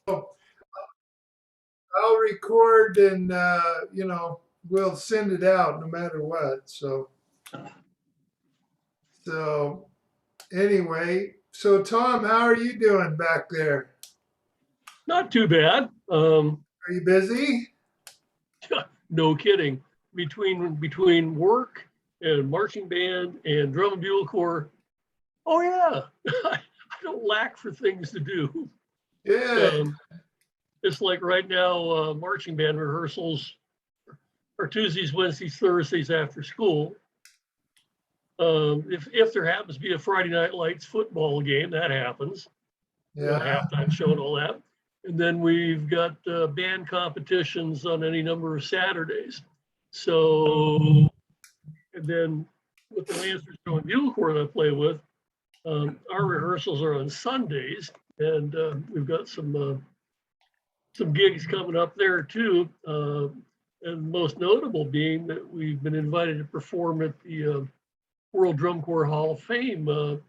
I'll record and we'll send it out no matter what. So anyway, so Tom, how are you doing back there? Not too bad. Are you busy? No kidding. Between work and marching band and drum and bugle corps, oh yeah, I don't lack for things to do. Yeah. It's like right now, marching band rehearsals are Tuesdays, Wednesdays, Thursdays after school. If there happens to be a Friday Night Lights football game, that happens. Yeah. Halftime show and all that. And then we've got band competitions on any number of Saturdays. So, and then with the Lancers Drum and Bugle Corps that I play with, our rehearsals are on Sundays, and we've got some gigs coming up there too. And most notable being that we've been invited to perform at the World Drum Corps Hall of Fame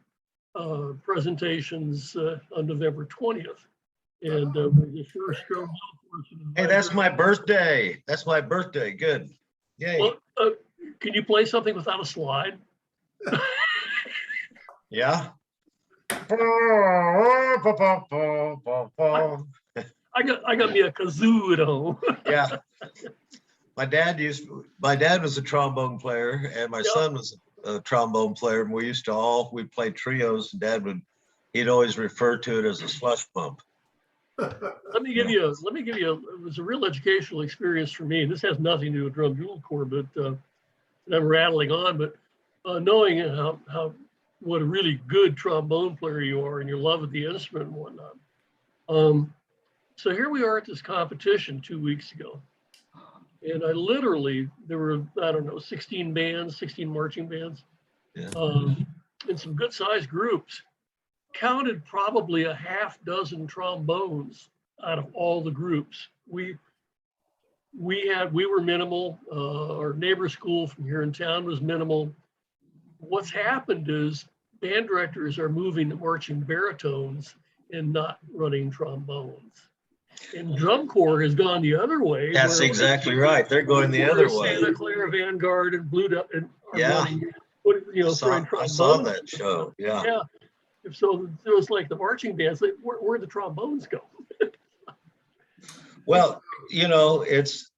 presentations on November 20th. And we're the first drum corps. Hey, that's my birthday. That's my birthday. Good. Yay. Well, can you play something without a slide? Yeah. I got me a kazoo at home. Yeah. My dad was a trombone player, and my son was a trombone player, and we'd play trios, and he'd always refer to it as a slush pump. Let me give you it was a real educational experience for me. This has nothing to do with drum bugle corps, but I'm rattling on, but knowing how what a really good trombone player you are and your love of the instrument and whatnot. So here we are at this competition 2 weeks ago. And there were, I don't know, 16 marching bands, Yeah. and some good sized groups. Counted probably a half dozen trombones out of all the groups. We were minimal. Our neighbor school from here in town was minimal. What's happened is band directors are moving to marching baritones and not running trombones. And drum corps has gone the other way. That's exactly right. They're going the other way. Santa Clara, Vanguard, and Blue Dot, and running, I saw that show. Yeah. Yeah. So it was like the marching bands. Like, where'd the trombones go? Well, it's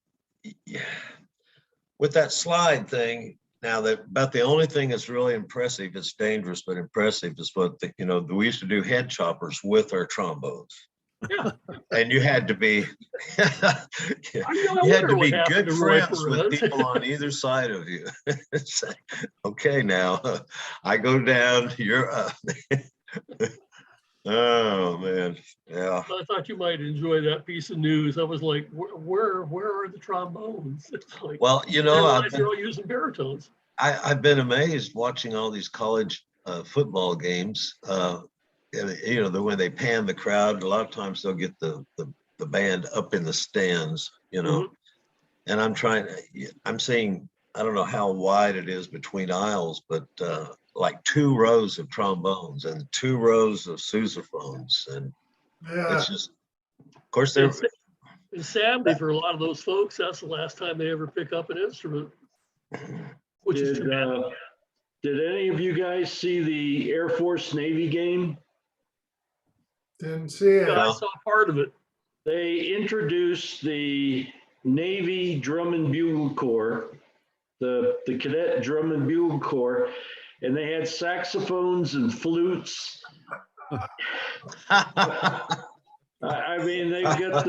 with that slide thing. Now about the only thing that's really impressive, it's dangerous but impressive, is what we used to do head choppers with our trombones. Yeah. And you had to be good friends with people on either side of you. Okay, now I go down, you're up. Oh man, yeah. I thought you might enjoy that piece of news. I was like, where are the trombones? It's like, well, they're all using baritones. I've been amazed watching all these college football games. When they pan the crowd, a lot of times they'll get the band up in the stands, Mm-hmm. And I'm seeing, I don't know how wide it is between aisles, but like 2 rows of trombones and 2 rows of sousaphones. And it's just, of course, they're. And sadly, for a lot of those folks, that's the last time they ever pick up an instrument, which is too bad. Did any of you guys see the Air Force Navy game? Didn't see it. Yeah, I saw part of it. They introduced the Navy Drum and Bugle Corps, the Cadet Drum and Bugle Corps, and they had saxophones and flutes. I mean, they've got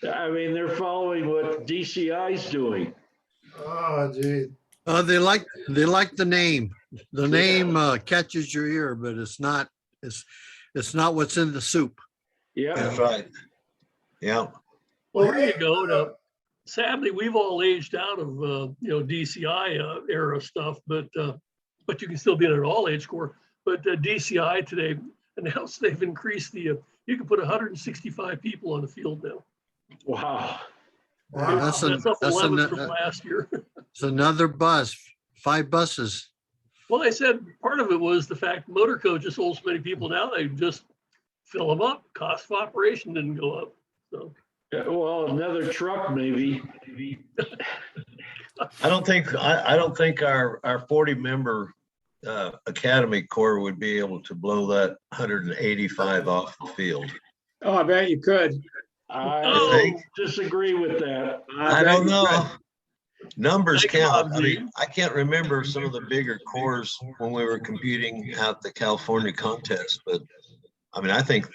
they're following what DCI's doing. Oh, gee. They like the name. The name catches your ear, but it's not what's in the soup. Yeah, That's right. Yeah. Well, here you go. Now, sadly, we've all aged out of DCI era stuff, but you can still be in an all-age corps. But DCI today announced they've increased you can put 165 people on the field now. wow. That's up 11 from last year. It's another bus, 5 buses. Well, they said part of it was the fact motor coaches hold so many people now, they just fill them up. Cost of operation didn't go up. So Yeah, well, another truck maybe. I don't think our 40-member Academy Corps would be able to blow that 185 off the field. Oh, I bet you could. I think? disagree with that. I bet don't you know. Numbers Thanks, count. Bob I Z. mean, I can't remember some of the bigger corps when we were competing at the California contest, but I mean, I think,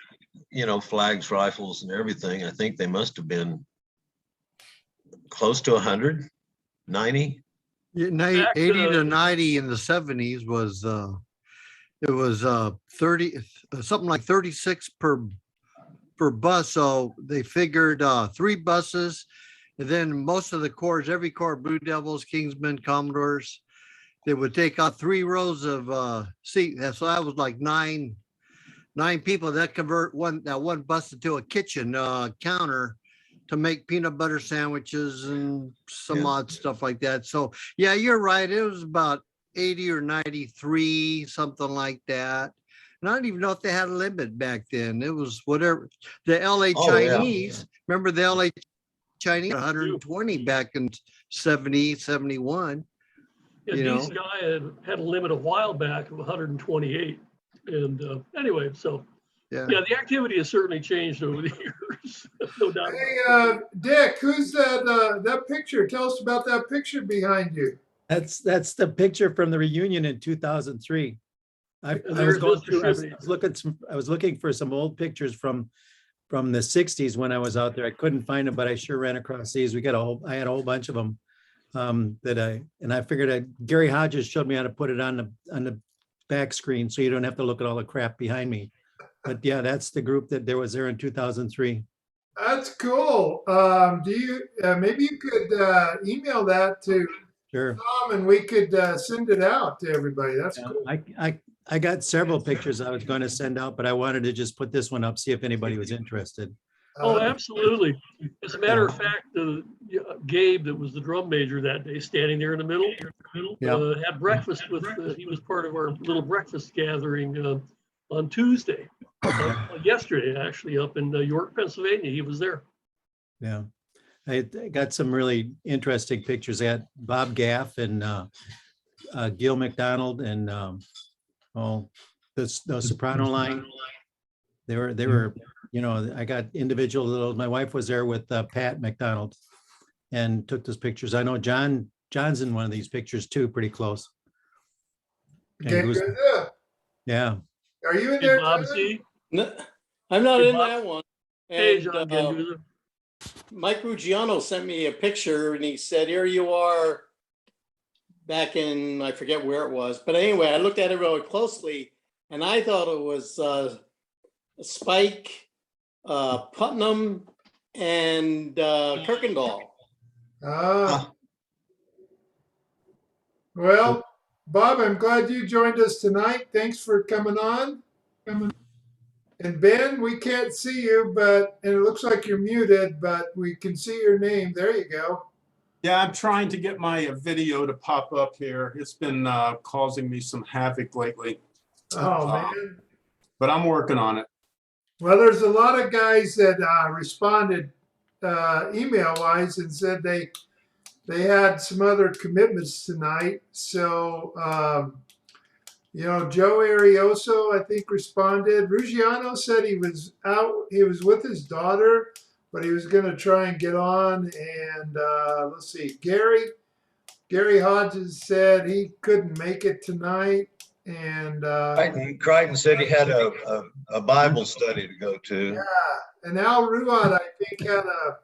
flags, rifles and everything, I think they must have been close to 100, 90. Yeah, Back 80 to- to 90 in the 70s was it was 30 something like 36 per bus. So they figured 3 buses, and then most of the corps, every corps, Blue Devils, Kingsmen, Commodores, they would take out 3 rows of seat. So that was like nine people that convert one bus into a kitchen counter to make peanut butter sandwiches and some Yeah. odd stuff like that. So yeah, you're right. It was about 80 or 93, something like that. And I don't even know if they had a limit back then. It was whatever. The LA Oh, yeah. Chinese, remember the LA Chinese, 120 back in 70, 71. Yeah, You know. DCI had a limit a while back of 128. And anyway, so Yeah. yeah, the activity has certainly changed over the years. No doubt. Hey, Dick, who's that picture? Tell us about that picture behind you. That's the picture from the reunion in 2003. I was There's going Mr. through, Shivney. I was looking for some old pictures from the 60s when I was out there. I couldn't find them, but I sure ran across these. I had a whole bunch of them I figured Gary Hodges showed me how to put it on the back screen so you don't have to look at all the crap behind me. But yeah, that's the group that was there in 2003. That's cool. Do you maybe you could email that to Sure. Tom and we could send it out to everybody. That's Yeah, cool. I got several pictures I was going to send out, but I wanted to just put this one up, see if anybody was interested. Oh, absolutely. As a matter of fact, Gabe, that was the drum major that day, standing there in the middle, Yeah. had breakfast with, he was part of our little breakfast gathering on Tuesday, yesterday, actually, up in York, Pennsylvania. He was there. Yeah. I got some really interesting pictures. I had Bob Gaff and Gil McDonald and the soprano line. They were, I got individual little, my wife was there with Pat McDonald and took those pictures. I know John's in one of these pictures too, pretty close. And Okay, he was- good. yeah. Are you in Hey, there, Bob John? Z. No, I'm not Hey, in Bob. that one. Hey, And John Ganduza. Mike Ruggiano sent me a picture and he said, here you are back in, I forget where it was. But anyway, I looked at it really closely and I thought it was Spike, Putnam, and Kirkendall. Ah. Well, Bob, I'm glad you joined us tonight. Thanks for coming on. And Ben, we can't see you, and it looks like you're muted, but we can see your name. There you go. Yeah, I'm trying to get my video to pop up here. It's been causing me some havoc lately, Oh, man. but I'm working on it. Well, there's a lot of guys that responded email-wise and said they had some other commitments tonight. So, Joe Arioso, I think, responded. Ruggiano said he was out. He was with his daughter, but he was going to try and get on. And let's see, Gary Hodges said he couldn't make it tonight. And Crichton said he had a Bible study to go to. yeah, and Al Ruad, I think, had a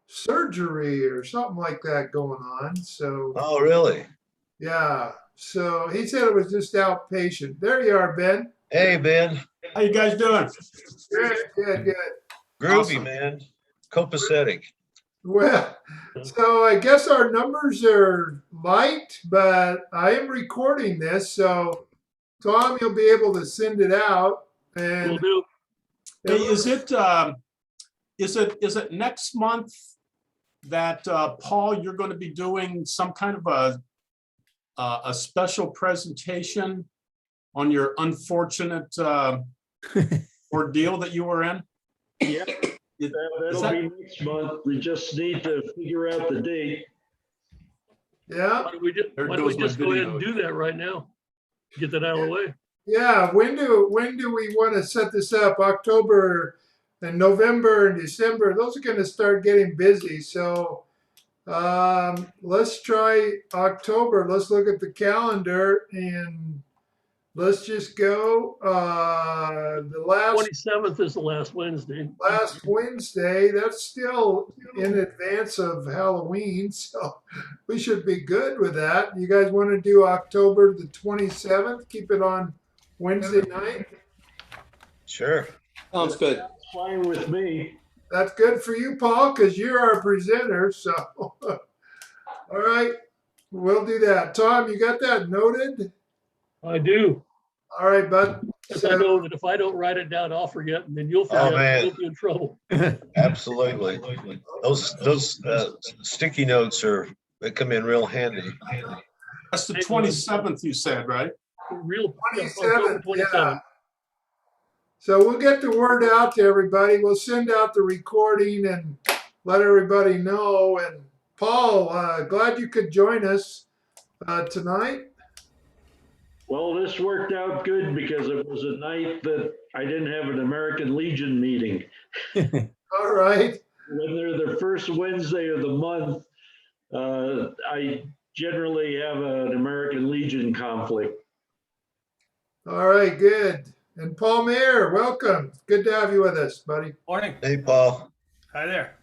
surgery or something like that going on. So, Oh, really? yeah. So he said it was just outpatient. There you are, Ben. Hey, Ben. How you guys doing? Good. Groovy, Awesome. man. Copacetic. Well, so I guess our numbers are light, but I am recording this. So, Tom, you'll be able to send it out. Will And do. Hey, is it next month that Paul, you're going to be doing some kind of a special presentation on your unfortunate ordeal that you were in? Yeah, Is that'll that- be next month. We just need to figure out the date. Yeah, Why don't we There why don't we goes my just go ahead video. and do that right now? Get that out of the way. yeah. When do we want to set this up? October and November and December. Those are going to start getting busy. So let's try October. Let's look at the calendar and let's just go. The last 27th is the last Wednesday. Wednesday. That's still in advance of Halloween, so we should be good with that. You guys want to do October the 27th? Keep it on Wednesday night. Sure. Sounds good. Fine with me. That's good for you, Paul, because you're our presenter. So, all right, we'll do that. Tom, you got that noted? I do. All right, bud. Because I So, know that if I don't write it down, I'll forget, and then you'll Oh, forget, man. and we'll be in trouble. Absolutely. Those sticky notes they come in real handy. That's the 27th, you said, right? Real, yeah, 27th, October 27th. yeah. So we'll get the word out to everybody. We'll send out the recording and let everybody know. And Paul, glad you could join us tonight. Well, this worked out good because it was a night that I didn't have an American Legion meeting. All right. When they're the first Wednesday of the month, I generally have an American Legion conflict. All right, good. And Paul Mayer, welcome. Good to have you with us, buddy. Morning. Hey, Paul. Hi there.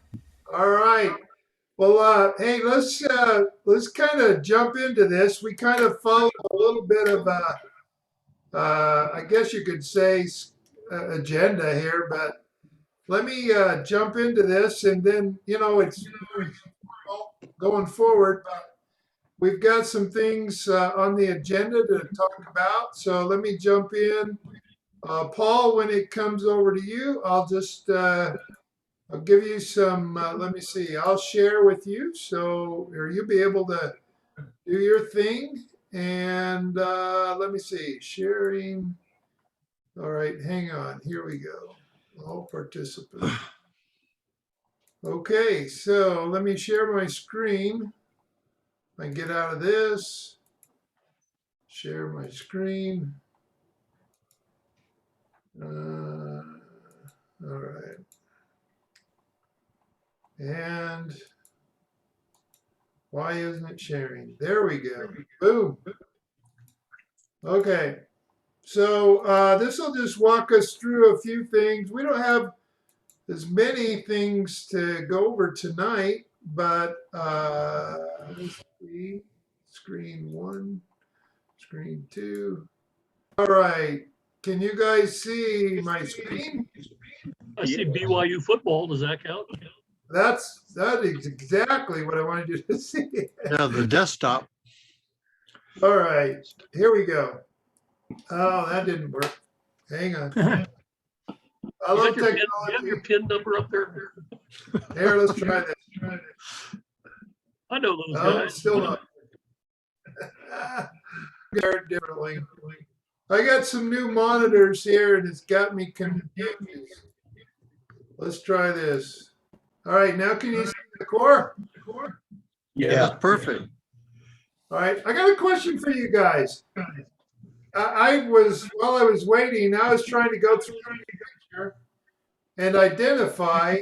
All right. Well, hey, let's kind of jump into this. We kind of followed a little bit of I guess you could say agenda here, but let me jump into this, and then it's going forward. But we've got some things on the agenda to talk about, so let me jump in. Paul, when it comes over to you, I'll just I'll give you some, let me see, I'll share with you or you'll be able to do your thing. And let me see, sharing. All right, hang on, here we go. All participants. Okay, so let me share my screen. I get out of this, share my screen. All right. And why isn't it sharing? There we go. Boom. Okay. So this will just walk us through a few things. We don't have as many things to go over tonight, but let's see. Screen 1, screen 2. All right. Can you guys see my screen? I see BYU football. Does that count? That is exactly what I wanted you to see. Yeah, the desktop. All right, here we go. Oh, that didn't work. Hang on. I You love got your pin, you have technology. your pin number up there? Here, let's try this. I know those Oh, guys. still not. Got it differently. I got some new monitors here, and it's got me confused. Let's try this. All right, now can you see the core? Yeah. That's perfect. All right, I got a question for you guys. While I was waiting, I was trying to go through the picture and identify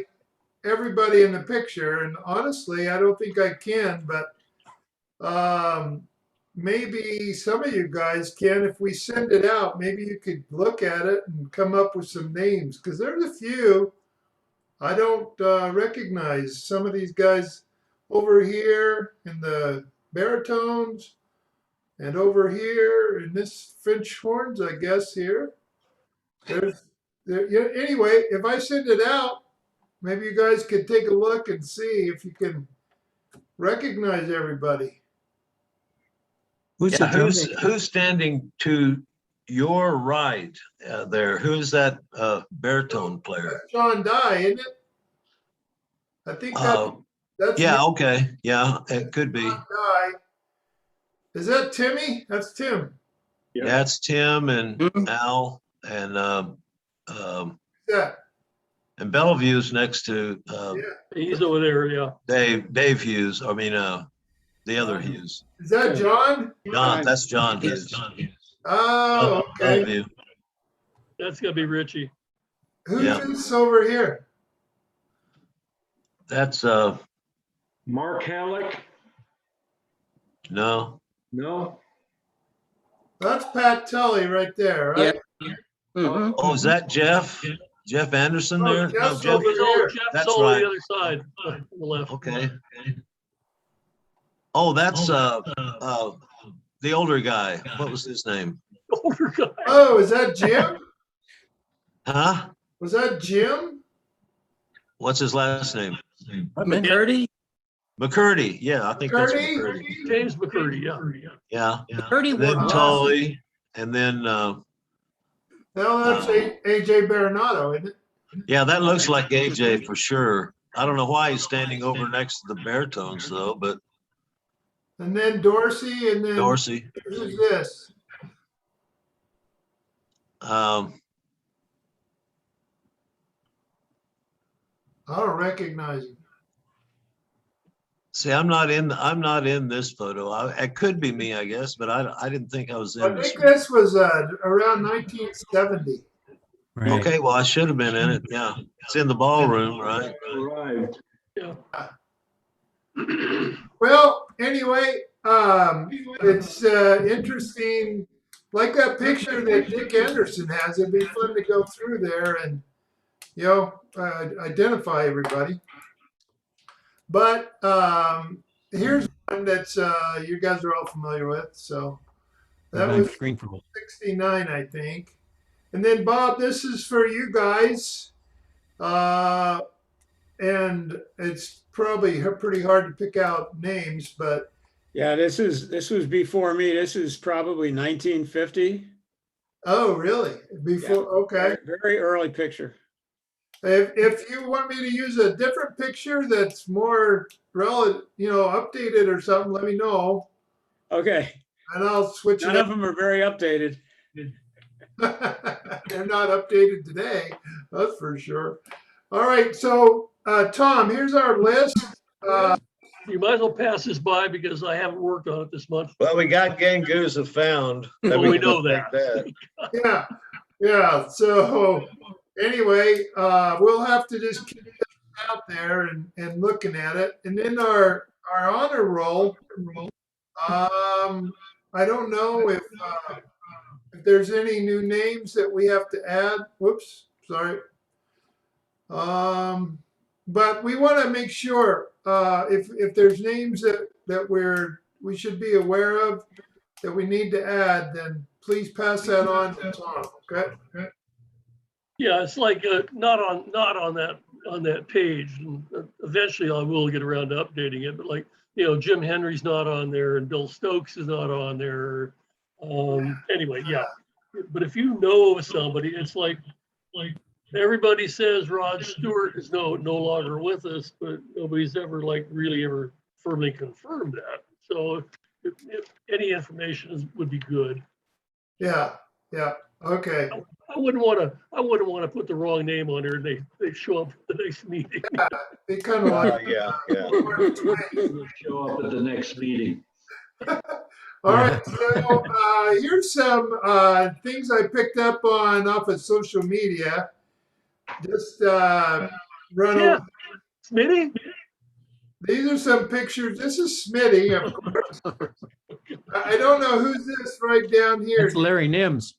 everybody in the picture. And honestly, I don't think I can, but maybe some of you guys can. If we send it out, maybe you could look at it and come up with some names, because there's a few I don't recognize. Some of these guys over here in the baritones, and over here in this Finch horns, I guess here. Anyway, if I send it out, maybe you guys could take a look and see if you can recognize everybody. Who's standing to your right there? Who's that baritone player? Sean Dye, isn't it? I think that's Yeah, okay. Yeah, it could be. Sean Dye. Is that Timmy? That's Tim. Yeah, it's Tim and Mhm. Al and Yeah, And Bellevue's next to yeah. He's over there, yeah. Dave Hughes. I mean, the other Hughes. Is that John? John, that's John Hughes. Oh, okay. Bellevue. That's gonna be Richie. Who's Yeah. this over here? That's Mark Halleck? no. No? That's Pat Tully right there, right? Mhm. Oh, is that Jeff? Jeff Anderson Oh, there? No, Jeff's Jeff. over here. Jeff's That's over right. the other side, on the left. Okay. Oh, that's the older guy. What was his name? Older guy. Oh, is that Jim? Huh? Was that Jim? What's his last name? McCurdy? McCurdy. Yeah, I think that's McCurdy? McCurdy. James McCurdy, yeah. Yeah. McCurdy And then worked well. Tully, and then No, that's AJ Baronato, isn't it? yeah, that looks like AJ for sure. I don't know why he's standing over next to the baritones though, but And then Dorsey, and then Dorsey. who's this? I don't recognize him. See, I'm not in this photo. It could be me, I guess, but I didn't think I was in I this think one. this was around 1970. Right. Okay, well, I should have been in it. Yeah, it's in the ballroom, right? Right. Yeah. Well, anyway, it's interesting. Like that picture that Dick Anderson has, it'd be fun to go through there and, identify everybody. But here's one that's you guys are all familiar with. So that Blank was screen for 69, I think. And then Bob, this is for you guys. And it's probably pretty hard to pick out names, but Yeah, this was before me. This is probably 1950. oh, really? Before, okay. Very early picture. If you want me to use a different picture that's more relative, updated or something, let me know, Okay. and I'll switch None it of them are very updated. up. They're not updated today, that's for sure. All right, so Tom, here's our list. You might as well pass this by because I haven't worked on it this month. Well, we got Ganguza found. Well, we know that. Yeah. So anyway, we'll have to just keep it out there and looking at it. And then our honor roll. I don't know if there's any new names that we have to add. Whoops, sorry. But we want to make sure if there's names that we should be aware of that we need to add, then please pass that on to Tom. Okay. Yeah, it's like not on that page. And eventually, I will get around to updating it. But like Jim Henry's not on there, and Bill Stokes is not on there. Anyway, yeah. But if you know somebody, it's like everybody says Rod Stewart is no longer with us, but nobody's ever really ever firmly confirmed that. So if any information would be good. Yeah. Okay. I wouldn't want to put the wrong name on there and they show up at the next meeting. They kind of like. Yeah. Show up at the next meeting. All right. So here's some things I picked up off of social media. Just run Yeah. over. Smitty? These are some pictures. This is Smitty, of course. I don't know who's this right down here. That's Larry Nims.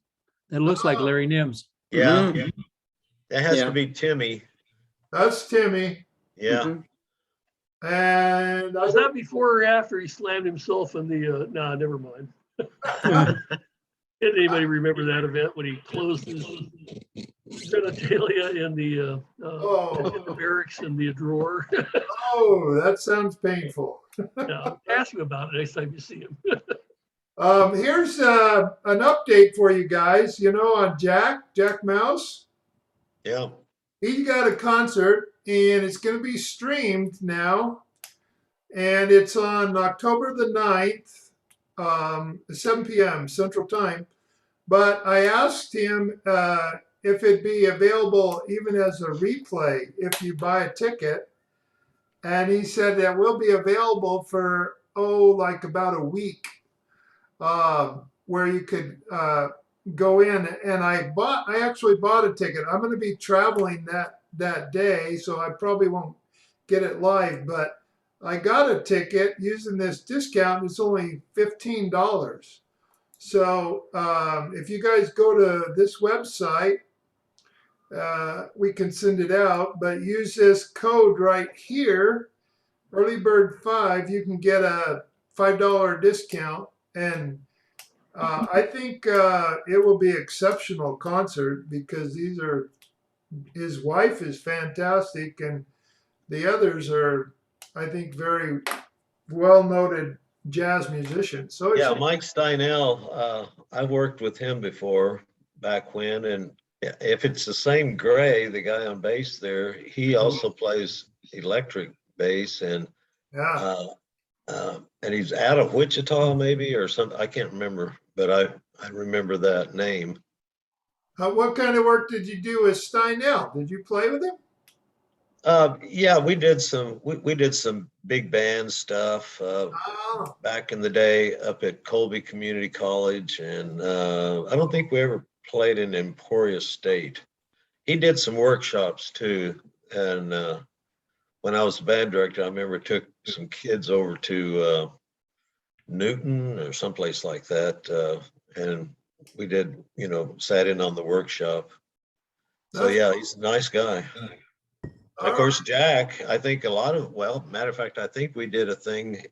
That looks like Larry Nims. Yeah. Mhm. That has Yeah. to be Timmy. That's Timmy. Yeah. Mhm. And Was that before or after he slammed himself in the, nah, never mind. Did anybody remember that event when he closed his genitalia in the barracks in the drawer? oh, that sounds painful. Yeah, ask him about it next time you see him. Here's an update for you guys. On Jack Mouse. Yeah. He's got a concert and it's going to be streamed now. And it's on October the 9th, 7 p.m. Central Time. But I asked him if it'd be available even as a replay if you buy a ticket. And he said that will be available for, like about a week, where you could go in. And I actually bought a ticket. I'm going to be traveling that day, so I probably won't get it live, but I got a ticket using this discount. It's only $15. So if you guys go to this website, we can send it out, but use this code right here, Early Bird 5. You can get a $5 discount, and I think it will be exceptional concert because his wife is fantastic, and the others are, I think, very well noted jazz musicians. So Yeah, Mike Steinell, I've worked with him before back when, and if it's the same Gray, the guy on bass there, he also plays electric bass, and yeah. and he's out of Wichita maybe or something. I can't remember, but I remember that name. What kind of work did you do with Steinell? Did you play with him? Yeah, we did some big band stuff Oh, back in the day up at Colby Community College, and I don't think we ever played in Emporia State. He did some workshops too, and when I was the band director, I remember took some kids over to Newton or someplace like that, and we did, sat in on the workshop. So that's yeah, he's a nice guy. And of all course, Jack, I think matter of fact, I think we did a thing.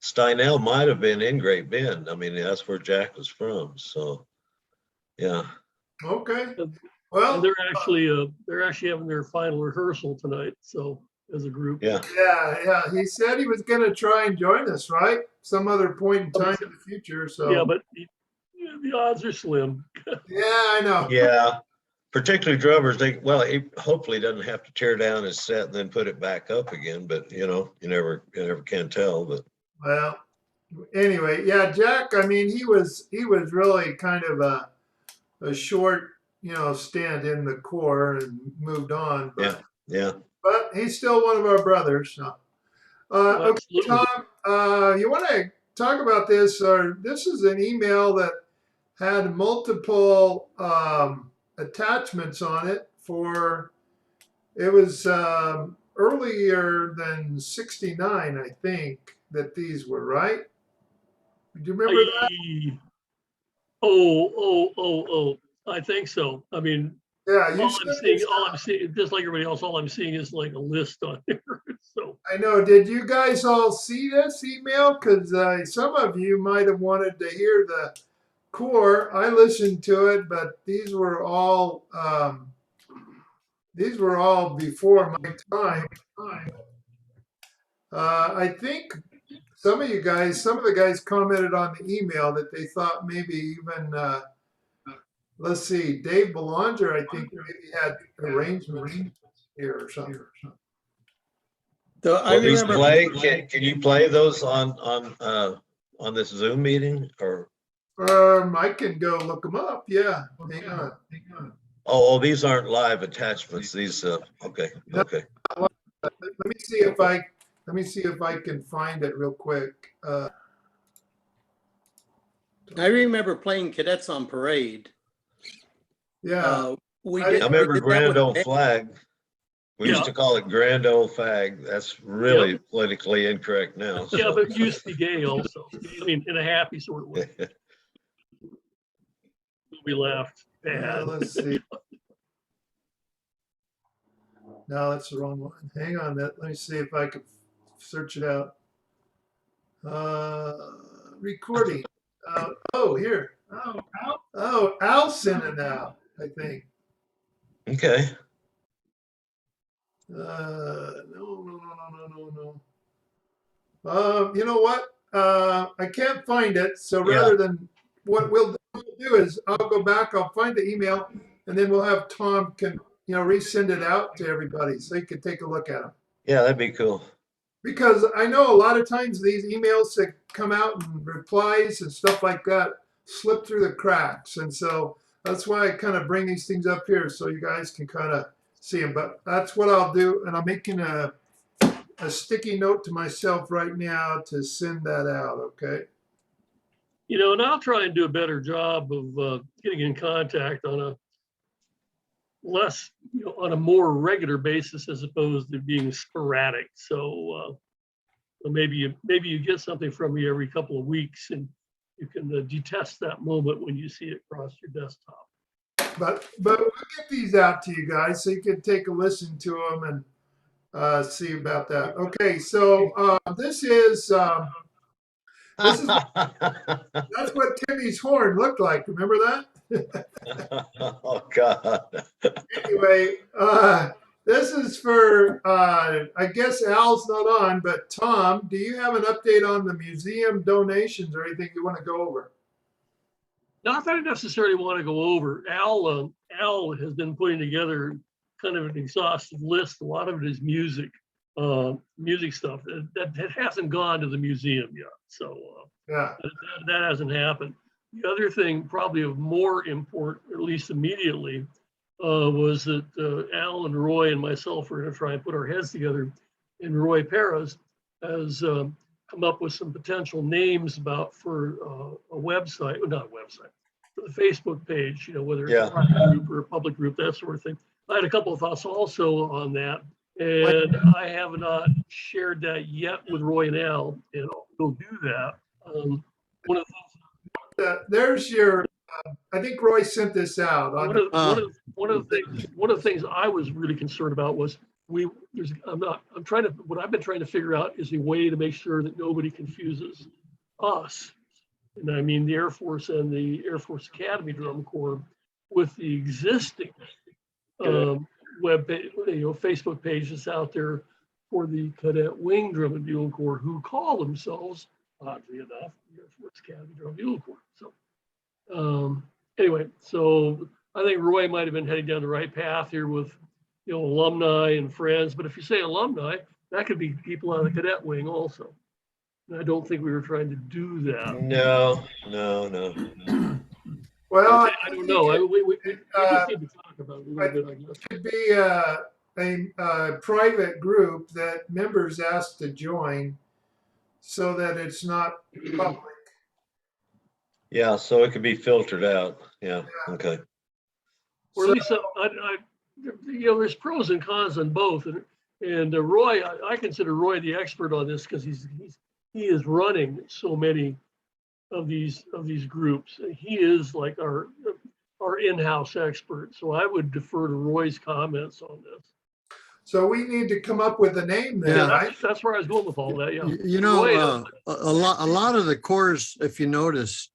Steinell might have been in Great Bend. I mean, that's where Jack was from. So, yeah. right. Okay. And Well, they're actually having their final rehearsal tonight. So as a group. Yeah. yeah. He said he was going to try and join us, right? Some other point in time in the future. So Yeah, but the odds are slim. yeah, I know. Yeah. Particularly drummers, he hopefully doesn't have to tear down his set and then put it back up again. But you never can tell. But Well, anyway, yeah, Jack. I mean, he was really kind of a short, stint in the Corps and moved on. But yeah. but he's still one of our brothers. So. Okay, Absolutely. Tom, you want to talk about this? Or this is an email that had multiple attachments on it. It was earlier than '69, I think, that these were, right? Do you remember that? Oh. I think so. I mean, Yeah, all I'm seeing, just like everybody else, all I'm seeing is like a list on there. So I know. Did you guys all see this email? Because some of you might have wanted to hear the core. I listened to it, but these were all before my time. I think some of the guys commented on the email that they thought maybe even let's see, Dave Belanger, I think maybe had arrangements here or something. So I Will these remember, play? Can you play those on this Zoom meeting or? I can go look them up. Yeah, hang on. Oh, these aren't live attachments. These okay. Let me see if I can find it real quick. I remember playing Cadets on Parade. Yeah, We I did. I remember we did that Grand with Old a- Flag. We used to call it Grand Old Flag. That's really politically incorrect now. yeah, So. but it used to be gay also. I mean, in a happy sort of way. We laughed bad. let's see. No, that's the wrong one. Hang on, let me see if I can search it out. Recording. Here. Oh, Al sent it out, I think. Okay. No. You know what? I can't find it. So rather than what we'll do is I'll go back, I'll find the email, and then we'll have Tom resend it out to everybody so you can take a look at them. Yeah, that'd be cool. Because I know a lot of times these emails that come out and replies and stuff like that slip through the cracks. And so That's why I kind of bring these things up here so you guys can kind of see them. But that's what I'll do, and I'm making a sticky note to myself right now to send that out. Okay. And I'll try and do a better job of getting in contact on a less, on a more regular basis as opposed to being sporadic. So maybe you get something from me every couple of weeks, and you can detest that moment when you see it across your desktop. But we'll get these out to you guys so you can take a listen to them and see about that. Okay, so this is that's what Timmy's horn looked like. Remember that? Oh, God. Anyway, this is for I guess Al's not on, but Tom, do you have an update on the museum donations or anything you want to go over? Not that I necessarily want to go over. Al has been putting together kind of an exhaustive list. A lot of it is music stuff that hasn't gone to the museum yet. So Yeah. that hasn't happened. The other thing, probably of more import, at least immediately, was that Al and Roy and myself are going to try and put our heads together. And Roy Perez has come up with some potential names for a website, well, not a website, for the Facebook page, whether it's a private group or a public group, that sort of thing. I had a couple of thoughts also on that, and I have not shared that yet with Roy and Al, and we'll do that. One of There's your. I think Roy sent this out. one of the things I was really concerned about was what I've been trying to figure out is a way to make sure that nobody confuses us, and I mean the Air Force and the Air Force Academy Drum Corps, with the existing Facebook pages out there for the Cadet Wing Drum and Bugle Corps, who call themselves, oddly enough, the Air Force Academy Drum and Bugle Corps. So anyway, so I think Roy might have been heading down the right path here with, alumni and friends. But if you say alumni, that could be people on the cadet wing also. And I don't think we were trying to do that. No. Well, I don't know. We just need to talk about it a little bit, I guess. It could be a private group that members ask to join so that it's not public. Yeah, so it could be filtered out. Yeah, okay. Or at least there's pros and cons on both. And Roy, I consider Roy the expert on this because he is running so many of these groups. He is like our in-house expert. So I would defer to Roy's comments on this. So we need to come up with a name then, Yeah. right? That's where I was going with all that. Yeah. A lot of the corps, if you notice,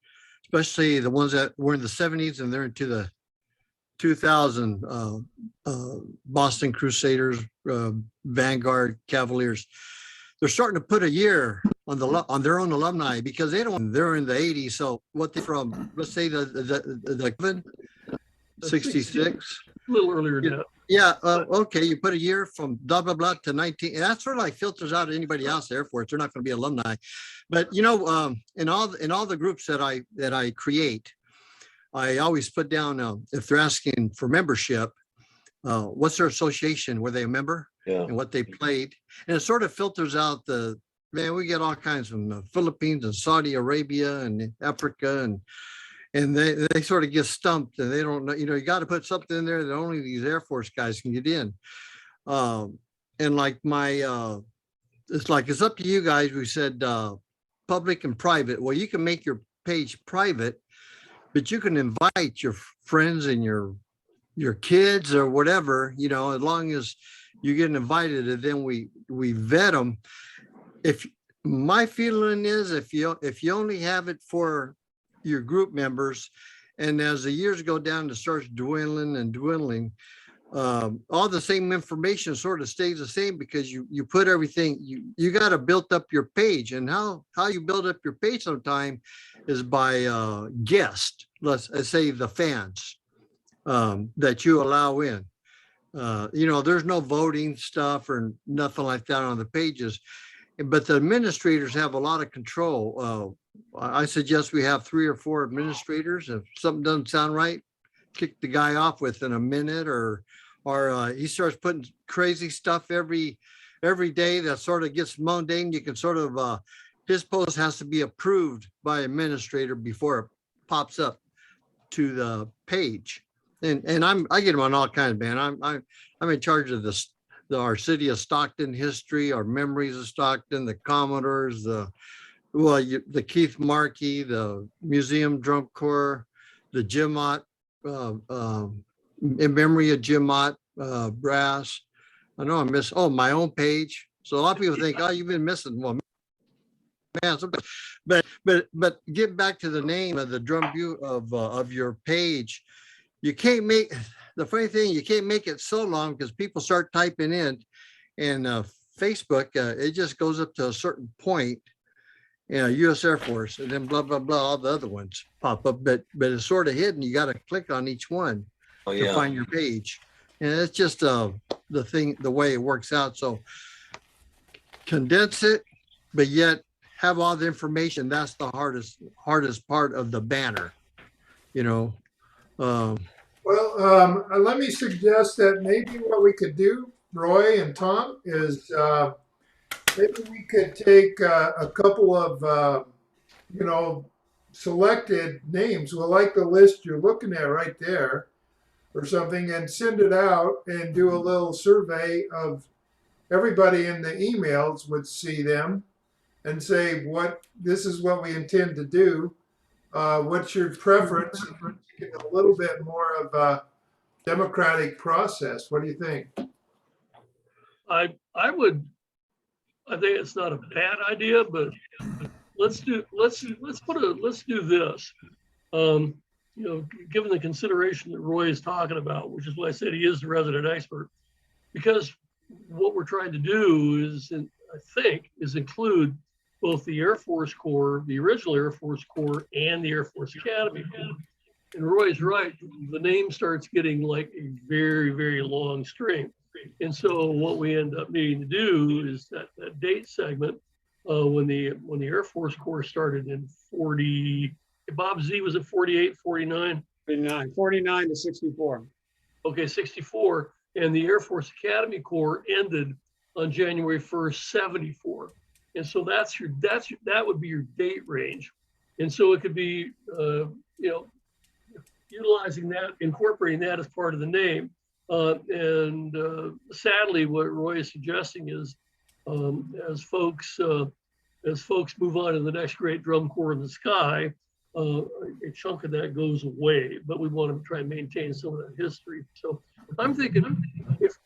especially the ones that were in the 70s and they're into the 2000 Boston Crusaders, Vanguard Cavaliers, they're starting to put a year on their own alumni because they're in the 80s. So what they from, let's say the 66, A little earlier than that. yeah, okay, you put a year from blah blah blah to 19, and that sort of like filters out anybody else there for it. They're not going to be alumni. But in all the groups that I create, I always put down if they're asking for membership, what's their association, were they a member, and what they played, and it sort of filters out we get all kinds from the Philippines and Saudi Arabia and Africa, and they sort of get stumped and they don't know, you got to put something in there that only these Air Force guys can get in. And like it's up to you guys. We said public and private. Well, you can make your page private, but you can invite your friends and your kids or whatever, as long as you get invited, and then we vet them. If my feeling is if you only have it for your group members, and as the years go down, it starts dwindling, all the same information sort of stays the same because you put everything, you got to build up your page. And how you build up your page sometime is by guest, let's say the fans that you allow in. There's no voting stuff or nothing like that on the pages, but the administrators have a lot of control. I suggest we have 3 or 4 administrators. If something doesn't sound right, kick the guy off within a minute, or he starts putting crazy stuff every day that sort of gets mundane. You can sort of his post has to be approved by administrator before it pops up to the page. And I get them on all kinds, man. I'm in charge of our city of Stockton history, our memories of Stockton, the Commodores, the Keith Markey, the Museum Drum Corps, the Jim Ott, in memory of Jim Ott brass. I know I miss my own page. So a lot of people think, oh, you've been missing. Well, man, but get back to the name of the drum of your page. You can't make the funny thing. You can't make it so long because people start typing in, and Facebook it just goes up to a certain point. US Air Force, and then blah blah blah. All the other ones pop up, but it's sort of hidden. You got to click on each one Oh, to yeah. find your page, and it's just the way it works out. So condense it, but yet have all the information. That's the hardest part of the banner, you know. Well, let me suggest that maybe what we could do, Roy and Tom, is maybe we could take a couple of, selected names. Well, like the list you're looking at right there or something, and send it out and do a little survey of everybody in the emails would see them and say, this is what we intend to do. What's your preference? Get a little bit more of a democratic process. What do you think? I think it's not a bad idea, but let's do this. Given the consideration that Roy is talking about, which is why I said he is the resident expert, because what we're trying to do is include both the Air Force Corps, the original Air Force Corps, and the Air Force Academy Corps. And Roy's right, the name starts getting like a very, very long string. And so what we end up needing to do is that date segment, when the Air Force Corps started in 40, Bob Z was at 48, 49? 49 to 64. Okay, 64. And the Air Force Academy Corps ended on January 1st, 74. And so that would be your date range. And so it could be, utilizing that, incorporating that as part of the name. Sadly, what Roy is suggesting is, as folks move on to the next great drum corps in the sky, a chunk of that goes away. But we want to try and maintain some of that history. So I'm thinking, if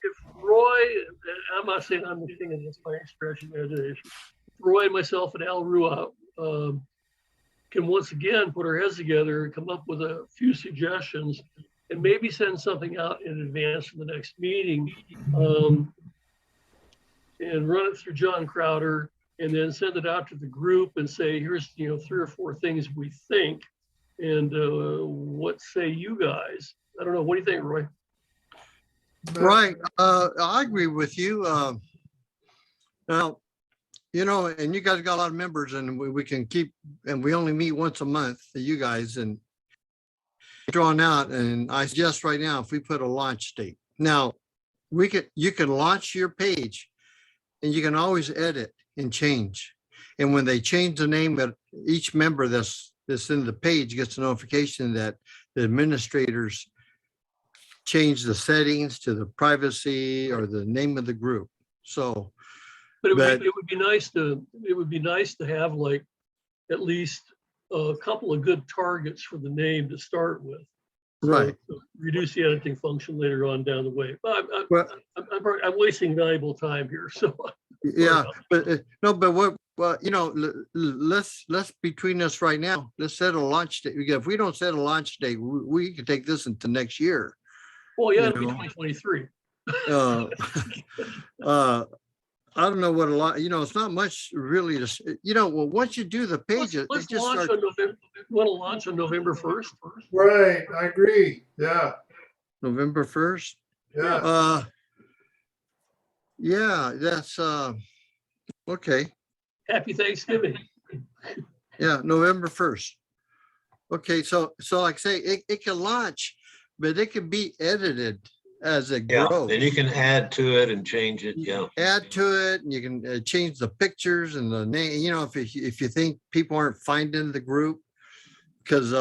Roy, I'm not saying I'm the king of this by any stretch of imagination. Roy, myself, and Al Rua can once again put our heads together and come up with a few suggestions, and maybe send something out in advance of the next meeting, and run it through John Crowder, and then send it out to the group and say, here's 3 or 4 things we think, and what say you guys? I don't know. What do you think, Roy? Right. I agree with you. Now, and you guys got a lot of members, and we can keep, and we only meet once a month, you guys, and drawn out. And I suggest right now, if we put a launch date, now you can launch your page, and you can always edit and change. And when they change the name, each member that's in the page gets a notification that the administrators change the settings to the privacy or the name of the group. So, but it would be nice to have like at least a couple of good targets for the name to start with. So, right. Reduce the editing function later on down the way. But I'm wasting valuable time here. So yeah, but no, but what? Well, let's between us right now. Let's set a launch date. If we don't set a launch date, we can take this into next year. Well, yeah, it'll be 2023. I don't know what a lot. It's not much really to. Well, once you do the page, let's it just launch starts. on November. You want to launch on November 1st? Right, I agree. Yeah. November 1st. Yeah. Yeah, that's okay. Happy Thanksgiving. Yeah, November 1st. Okay, so like I say, it can launch, but it can be edited as it Yeah, grows. then you can add to it and change it. Yeah. Add to it, and you can change the pictures and the name. You know, if you think people aren't finding the group, because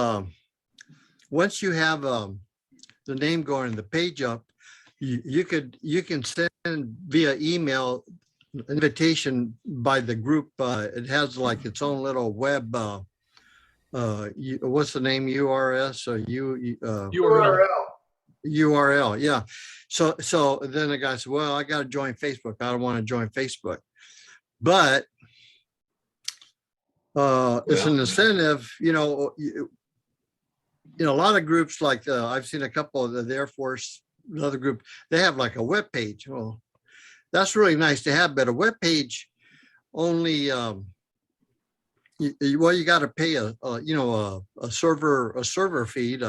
once you have the name going and the page up, you can send via email invitation by the group. It has like its own little web. What's the name? URS or URL. URL? Yeah. So then the guy said, "Well, I got to join Facebook. I don't want to join Facebook," but it's an incentive. You know, a lot of groups like I've seen a couple of the Air Force, another group, they have like a web page. Well, that's really nice to have, but a web page only, you got to pay a server feed.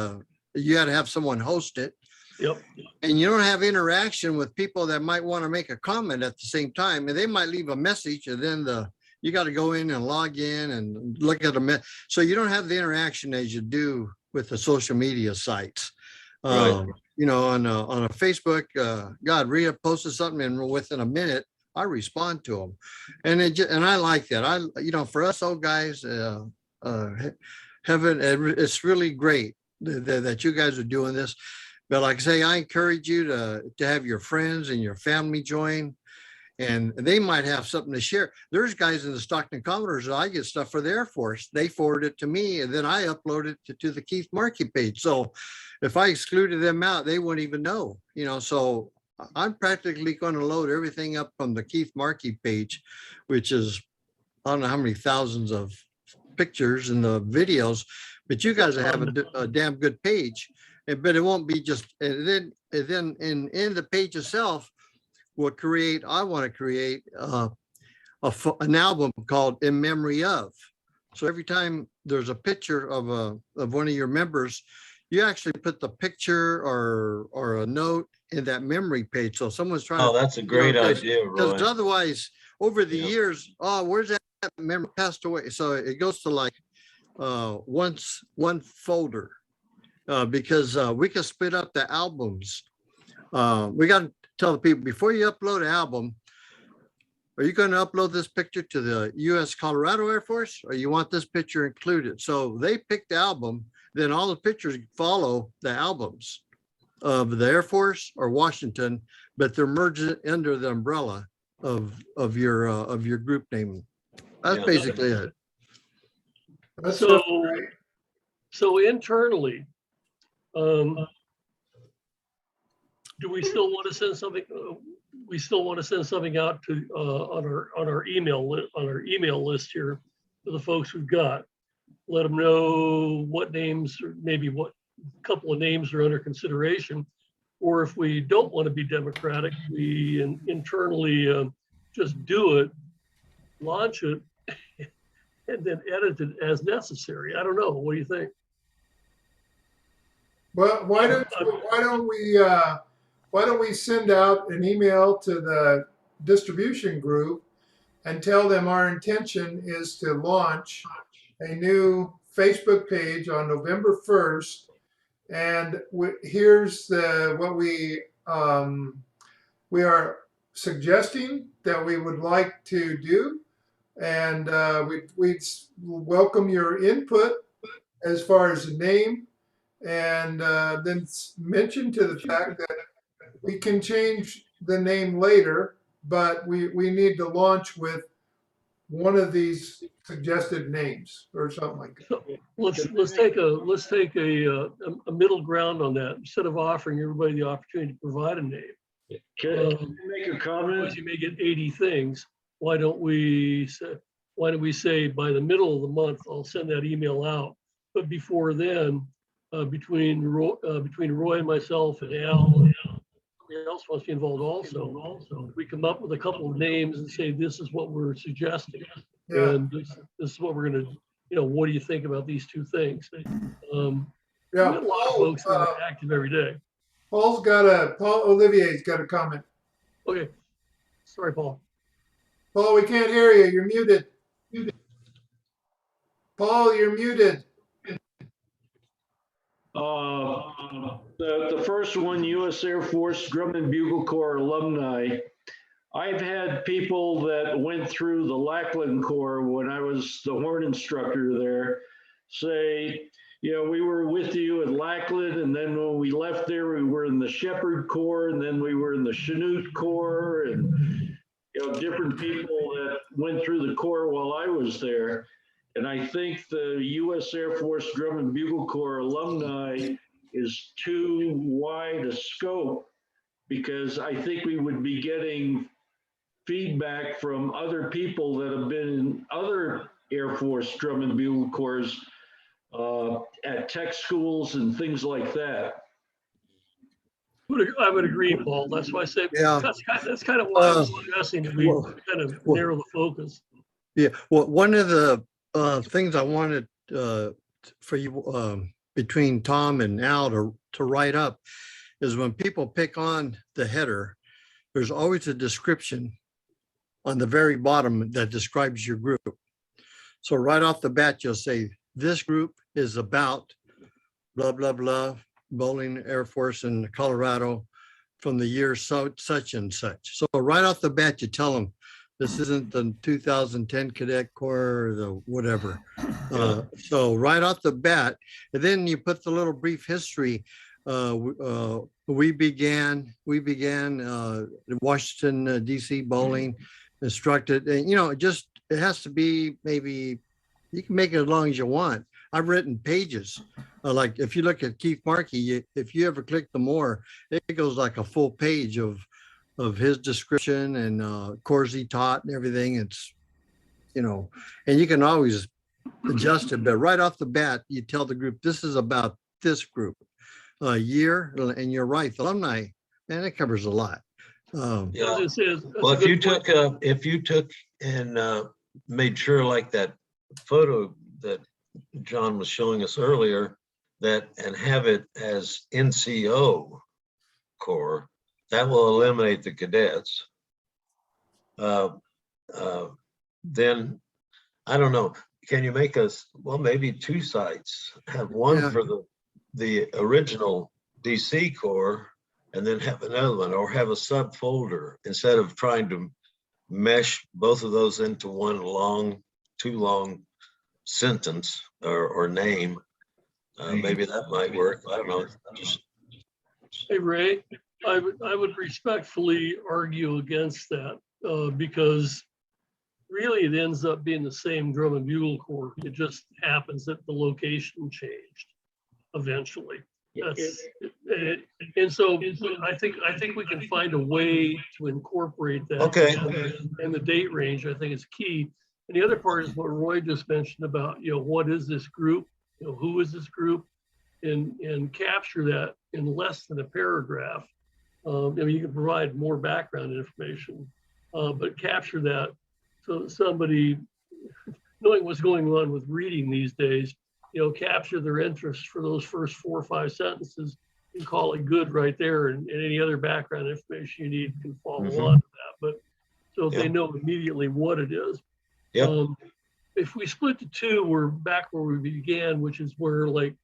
You got to have someone host it. Yep. And you don't have interaction with people that might want to make a comment at the same time, and they might leave a message, and then you got to go in and log in and look at them. So you don't have the interaction as you do with the social media sites. Right. You know, on a Facebook, God, Rita posted something, and within a minute, I respond to them, and I like that. For us old guys, it's really great that you guys are doing this. But like I say, I encourage you to have your friends and your family join, and they might have something to share. There's guys in the Stockton Commodores, I get stuff for the Air Force. They forward it to me, and then I upload it to the Keith Markey page. So if I excluded them out, they wouldn't even know, so I'm practically going to load everything up from the Keith Markey page, which is, I don't know how many thousands of pictures and the videos, but you guys have a damn good page. But it won't be just, and then in the page itself, I want to create an album called In Memory Of. So every time there's a picture of one of your members, you actually put the picture or a note in that memory page. So someone's trying Oh, that's a great idea, Roy. because otherwise over the years, where's that memory passed away? So it goes to like one folder. Because we can split up the albums. We got to tell the people before you upload an album, are you going to upload this picture to the U.S. Colorado Air Force, or you want this picture included? So they pick the album, then all the pictures follow the albums of the Air Force or Washington, but they're merged under the umbrella of your group name. That's basically it. So internally, do we still want to send something? We still want to send something out to on our email list here to the folks we've got. Let them know what names, or maybe what couple of names are under consideration. Or if we don't want to be democratic, we internally just do it, launch it, and then edit it as necessary. I don't know. What do you think? Well, why don't we send out an email to the distribution group and tell them our intention is to launch a new Facebook page on November 1st, and here's what we are suggesting that we would like to do, and we'd welcome your input as far as the name. And then mention to the fact that we can change the name later, but we need to launch with one of these suggested names or something like that. So let's take a middle ground on that. Instead of offering everybody the opportunity to provide a name, Can I make a comment? otherwise you may get 80 things. Why don't we say by the middle of the month I'll send that email out, but before then. Between Roy and myself and Al, and somebody else wants to be involved also. We come up with a couple of names and say, this is what we're suggesting. Yeah. And this is what we're going to, what do you think about these two things? We Yeah. have a lot of folks that are active every day. Paul Olivier's got a comment. Okay. Sorry, Paul. Paul, we can't hear you. You're muted. Paul, you're muted. The first one, U.S. Air Force Grumman Bugle Corps alumni. I've had people that went through the Lackland Corps when I was the horn instructor there say, you know, we were with you at Lackland, and then when we left there, we were in the Shepherd Corps, and then we were in the Chinook Corps, and, you know, different people that went through the Corps while I was there. And I think the U.S. Air Force Drum and Bugle Corps alumni is too wide a scope, because I think we would be getting feedback from other people that have been in other Air Force Drum and Bugle Corps at tech schools and things like that. I would agree, Paul. That's why I say, Yeah. that's kind of why I'm suggesting that we kind of narrow the focus. Yeah, well, one of the things I wanted for you between Tom and Al to write up is when people pick on the header, there's always a description on the very bottom that describes your group. So right off the bat, you'll say, this group is about blah, blah, blah, Bowling Air Force in Colorado from the year such and such. So right off the bat, you tell them, this isn't the 2010 Cadet Corps or the whatever. So right off the bat, and then you put the little brief history. We began Washington, D.C. bowling, instructed, and, you know, it has to be, maybe you can make it as long as you want. I've written pages. Like if you look at Keith Markey, if you ever click the more, it goes like a full page of his description and course he taught and everything. It's, you know, and you can always adjust it, but right off the bat, you tell the group, this is about this group year. And you're right, the alumni, man, it covers a lot. Yeah. That's Well, a if you took and made sure, like that photo that John was showing us earlier, that and have it as NCO Corps, that will eliminate the cadets. Then I don't know. Can you make us, well, maybe two sites? Have one Yeah. for the original DC Corps, and then have another one, or have a subfolder instead of trying to mesh both of those into one too long sentence or name. Maybe that might work. I don't know. Hey, Ray, I would respectfully argue against that because really it ends up being the same Drum and Bugle Corps. It just happens that the location changed eventually. And so I think we can find a way to incorporate that. Okay. And the date range, I think, is key. And the other part is what Roy just mentioned about, you know, what is this group? You know, who is this group? And capture that in less than a paragraph. I mean, you can provide more background information, but capture that so that somebody, knowing what's going on with reading these days, you know, capture their interest for those first 4 or 5 sentences and call it good right there. And any other background information you need can follow on to that. But so they know immediately what it is. Yep. If we split the two, we're back where we began, which is where like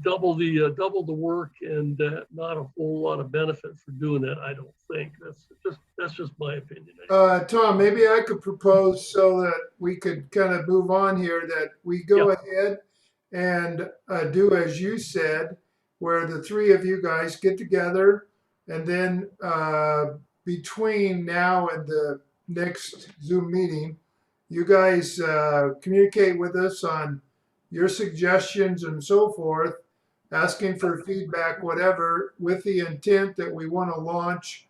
double the work and not a whole lot of benefit for doing that. I don't think that's just my opinion. Tom, maybe I could propose so that we could kind of move on here, that we go ahead and do as you said, where the three of you guys get together, and then between now and the next Zoom meeting, you guys communicate with us on your suggestions and so forth, asking for feedback, whatever, with the intent that we want to launch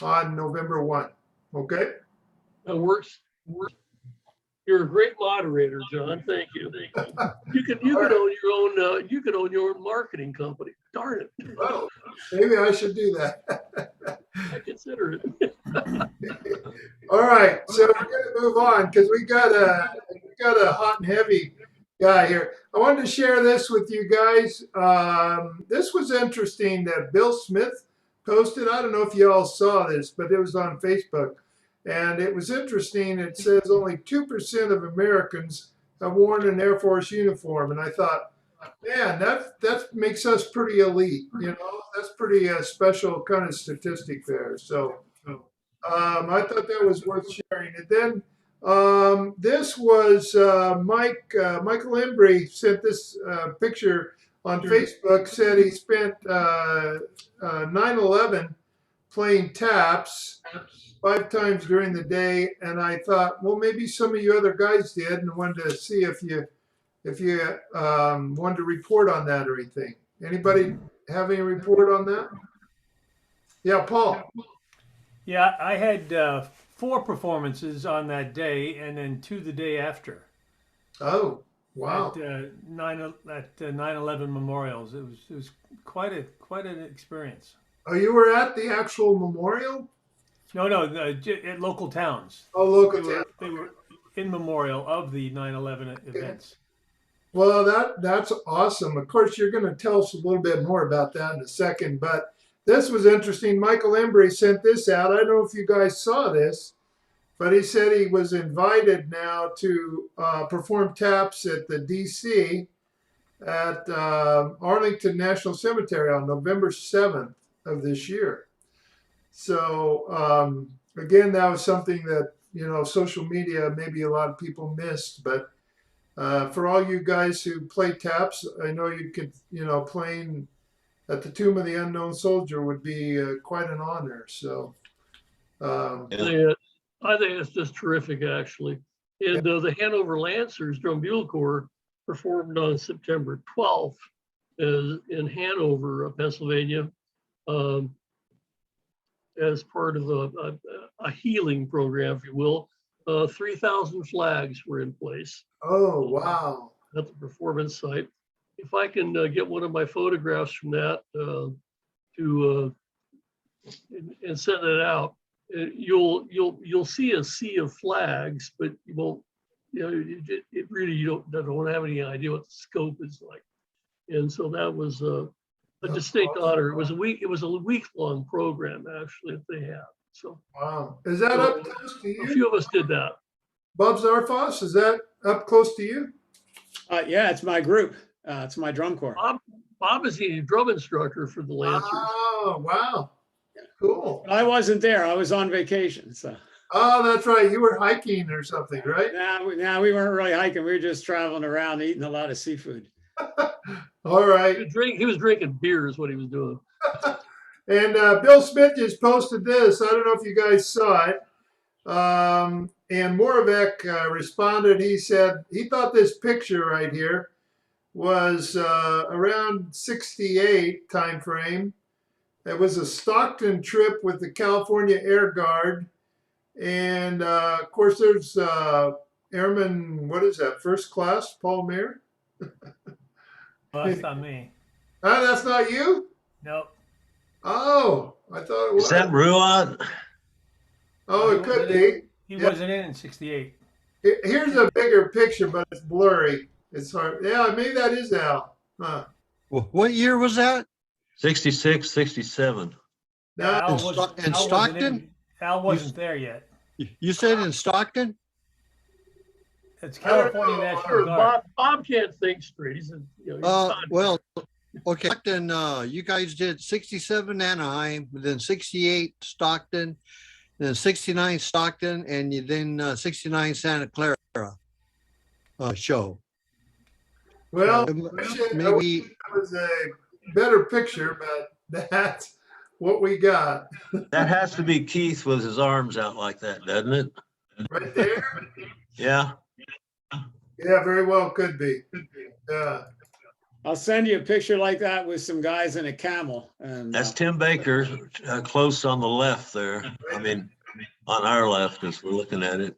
on November 1. Okay? That works. You're a great moderator, John. Thank you. You could own your own marketing company. Darn it. Well, maybe I should do that. I consider it. All right, so we're going to move on because we got a hot and heavy guy here. I wanted to share this with you guys. This was interesting that Bill Smith posted. I don't know if you all saw this, but it was on Facebook. And it was interesting. It says only 2% of Americans have worn an Air Force uniform. And I thought, man, that makes us pretty elite, you know, that's pretty special kind of statistic there. So, I thought that was worth sharing. And then, this was, Michael Embry sent this, picture on Facebook, said he spent, 9/11 playing taps 5 times during the day. And I thought, well, maybe some of you other guys did, and wanted to see if you wanted to report on that or anything. Anybody have any report on that? Yeah, Paul. Yeah, I had 4 performances on that day, and then 2 the day after Oh, wow. at 9/11 memorials. It was quite an experience. Oh, you were at the actual memorial? No, at local towns. Oh, local They town. were in memorial of the 9/11 events. Well, that's awesome. Of course, you're going to tell us a little bit more about that in a second, but this was interesting. Michael Embry sent this out. I don't know if you guys saw this, but he said he was invited now to perform taps at the DC at Arlington National Cemetery on November 7th of this year. So again, that was something that, you know, social media, maybe a lot of people missed, but for all you guys who play taps, I know you could, you know, playing at the Tomb of the Unknown Soldier would be quite an honor. So, Yeah. I think it's just terrific, actually. And the Hanover Lancers Drum Bugle Corps performed on September 12th in Hanover, Pennsylvania, as part of a healing program, if you will. 3,000 flags were in place oh, wow. at the performance site. If I can get one of my photographs from that and send it out, you'll see a sea of flags, but you won't, you know, it really, you don't have any idea what the scope is like. And so that was a distinct honor. It was a week-long program, actually, that they had. So Wow. Is that up close to a you? few of us did that. Bob Zarfos, is that up close to you? Yeah, it's my group. It's my drum corps. Bob is the drum instructor for the Lancers. Oh, wow. Cool. But I wasn't there. I was on vacation. So Oh, that's right. You were hiking or something, right? we weren't really hiking. We were just traveling around, eating a lot of seafood. All right. He was drinking beer is what he was doing. And Bill Smith just posted this. I don't know if you guys saw it. And Moravec responded. He said he thought this picture right here was around 68 time frame. It was a Stockton trip with the California Air Guard. And of course, there's Airman, what is that, first class, Paul Mayer? Well, that's not me. That's not you? Nope. Oh, I thought it was. Is that Ruan? Oh, it could be. He Yeah. wasn't in 68. Here's a bigger picture, but it's blurry. It's hard. Yeah, maybe that is Al. Huh. What year was that? 66, 67. Now, Al In wasn't- Sto- in Al wasn't Stockton? Al wasn't there yet. You said in Stockton? It's I don't California know. National Guard. Bob can't think straight. He's Well, okay, Stockton, you guys did 67 Anaheim, then 68 Stockton, then 69 Stockton, and then 69 Santa Clara show. well, Maybe, that was a better picture, but that's what we got That has to be Keith with his arms out like that, doesn't it? right there. Yeah. Yeah, very well could be. Yeah. I'll send you a picture like that with some guys in a camel. And That's Tim Baker, close on the left there. I mean, on our left as we're looking at it.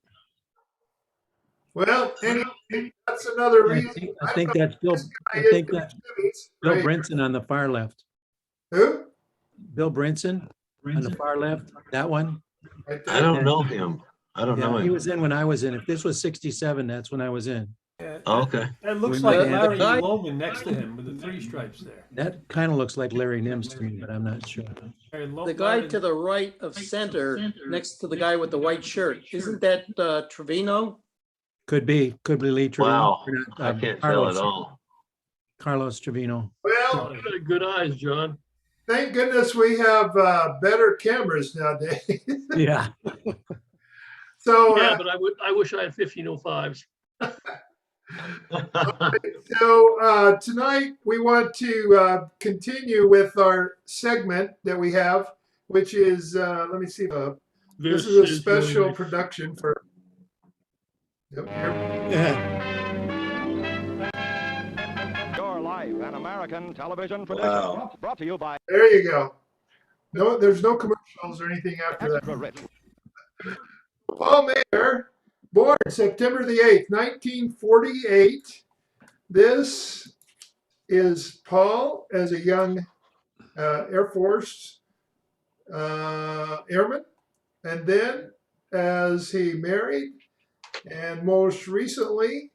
Well, anyway, that's another reason. I think that's Bill. I think that's Bill Brinson on the far left. Who? Bill Brinson on the far left. That one. Right I there. don't know him. I don't know Yeah, he him. was in when I was in. If this was 67, that's when I was in. Okay. That looks We like might have- Larry Loman next to him with the 3 stripes there. That kind of looks like Larry Nims to me, but I'm not sure. The guy to the right of center, next to the guy with the white shirt, isn't that Trevino? Could be Lee Trevino. Wow. Or not, I can't Carlos. tell at all. Carlos Trevino. Well, Good eyes, John. thank goodness we have better cameras nowadays. Yeah. So, Yeah, but I wish I had 1505s. Tonight we want to continue with our segment that we have, which is let me see. This is a special your- production for. Yep, Yeah. Your Life, an American television tradition. Wow. Brought to you by there you go. No, there's no commercials or anything after Extra that. Rich. Paul Mayer, born September the 8th, 1948. This is Paul as a young Air Force airman, and then as he married, and most recently,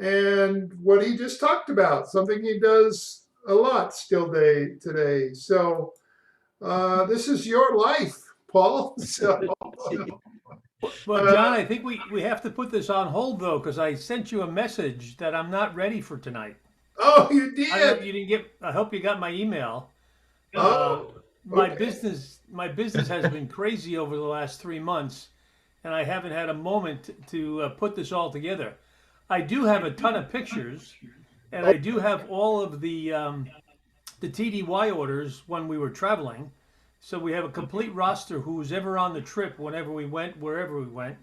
and what he just talked about, something he does a lot still today. So this is your life, Paul. So, Well, John, I think we have to put this on hold though, because I sent you a message that I'm not ready for tonight. oh, you I don't know if did. you didn't get. I hope you got my email. Oh, My okay. business has been crazy over the last 3 months, and I haven't had a moment to put this all together. I do have a ton of pictures, and I do have all of the TDY orders when we were traveling. So we have a complete roster who's ever on the trip, whenever we went, wherever we went,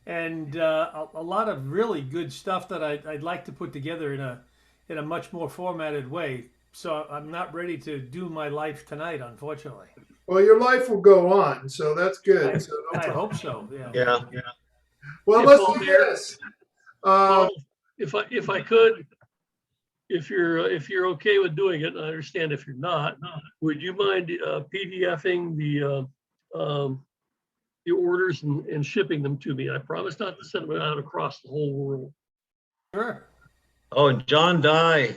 and a lot of really good stuff that I'd like to put together in a much more formatted way. So I'm not ready to do my life tonight, unfortunately. Well, your life will go on, so that's good. So no I problem. hope so. Yeah. Yeah. Well, Hey, let's Paul do Mayer. this. Paul, if I could, if you're okay with doing it, and I understand if you're not, would you mind PDFing the orders and shipping them to me? I promise not to send them out across the whole world. Sure. Oh, and John Dye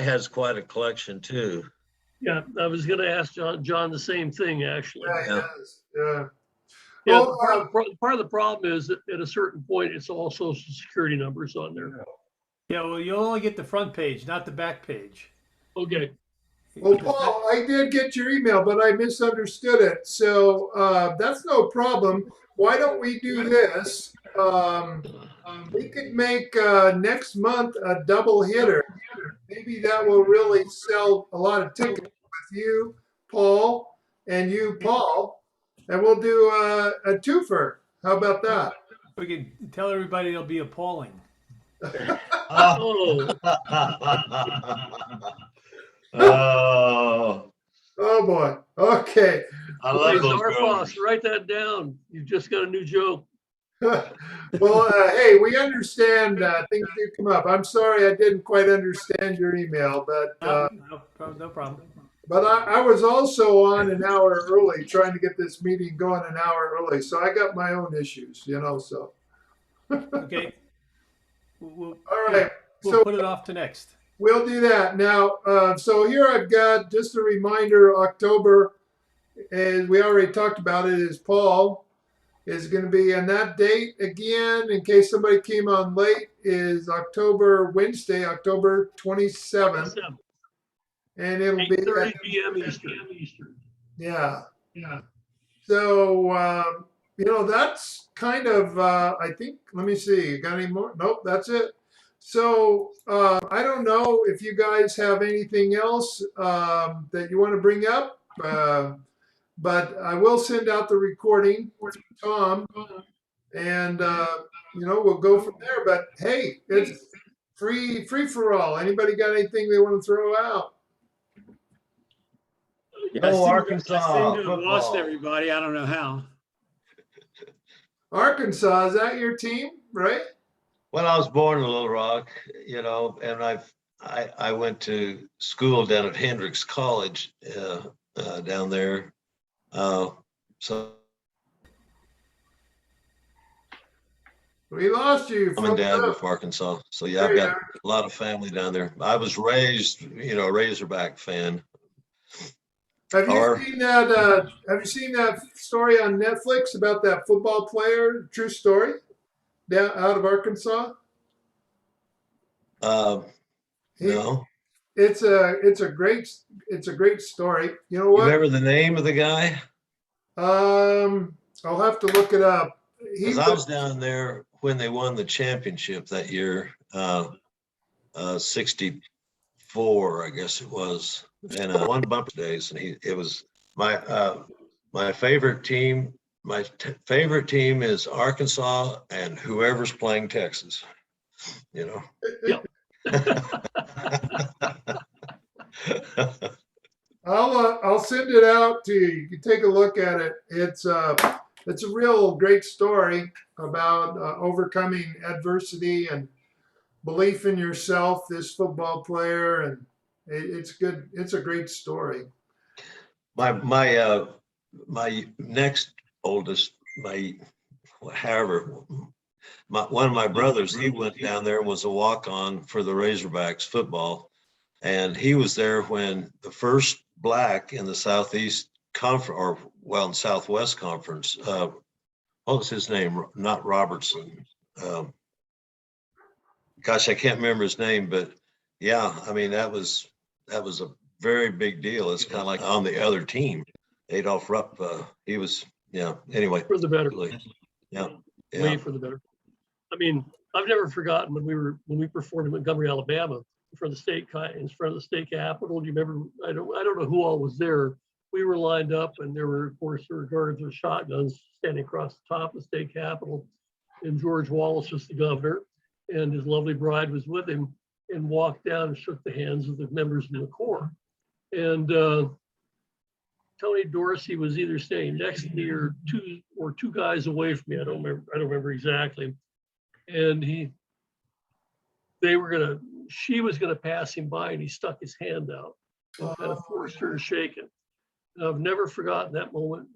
has quite a collection too. Yeah, I was going to ask John the same thing, actually. Yeah, he Yeah. does. Yeah. Yeah, Well, part of the problem is that at a certain point, it's all social security numbers on there. Yeah. Well, you'll only get the front page, not the back page. Okay. well, Paul, I did get your email, but I misunderstood it. So that's no problem. Why don't we do this? We could make next month a double hitter. Maybe that will really sell a lot of tickets with you, Paul, and you, Paul, and we'll do a twofer. How about that? We can tell everybody it'll be appalling. Oh, Oh, Oh boy. Okay. I love those Zarfos, girls. write that down. You've just got a new joke. Well, hey, we understand things do come up. I'm sorry I didn't quite understand your email, but No problem. I was also on an hour early trying to get this meeting going an hour early, so I got my own issues, so. Okay. We'll All right. we'll So put it off to next. we'll do that now. So here I've got just a reminder. October, as we already talked about it, is Paul is going to be, and that date again, in case somebody came on late, is Wednesday, October 27th, and it'll be 8:30 p.m. Eastern. yeah. So that's kind of I think. Let me see. Got any more? Nope, that's it. So I don't know if you guys have anything else that you want to bring up, but I will send out the recording to Tom, and we'll go from there. But hey, it's free for all. Anybody got anything they want to throw out? Yeah, Go I Arkansas seem to have lost football. everybody. I don't know how. Arkansas, is that your team, right? Well, I was born in Little Rock, and I went to school down at Hendrix College down there. So We lost you. mom and dad were from Arkansas. So yeah, I've got a lot of family down there. I was raised, Razorback fan. Have you seen that? Have you seen that story on Netflix about that football player? True story, down out of Arkansas. No. It's a great story. You know You what? remember the name of the guy? I'll have to look it up. He Because I was was, down there when they won the championship that year, 64, I guess it was, and one bumper days, and it was my favorite team. My favorite team is Arkansas and whoever's playing Texas. You know. Yep. I'll send it out to you. You can take a look at it. It's a real great story about overcoming adversity and belief in yourself. This football player, and it's good. It's a great story. My next oldest, however, one of my brothers, he went down there and was a walk-on for the Razorbacks football, and he was there when the first black in the Southeast Conference, or well, in Southwest Conference. What was his name? Not Robertson. Gosh, I can't remember his name, but yeah, I mean that was a very big deal. It's kind of like on the other team, Adolph Rupp. He was, yeah. Anyway, For the better. yeah, Way yeah. for the better. I mean, I've never forgotten when we performed in Montgomery, Alabama, in front of the state capitol. Do you remember? I don't know who all was there. We were lined up, and there were, of course, guards with shotguns standing across the top of the state capitol. And George Wallace was the governor, and his lovely bride was with him, and walked down and shook the hands of the members of the Corps. And Tony Dorsey was either staying next to me or two guys away from me. I don't remember exactly. And she was gonna pass him by, and he stuck his hand out and kind of forced her to shake it. And I've never forgotten that moment,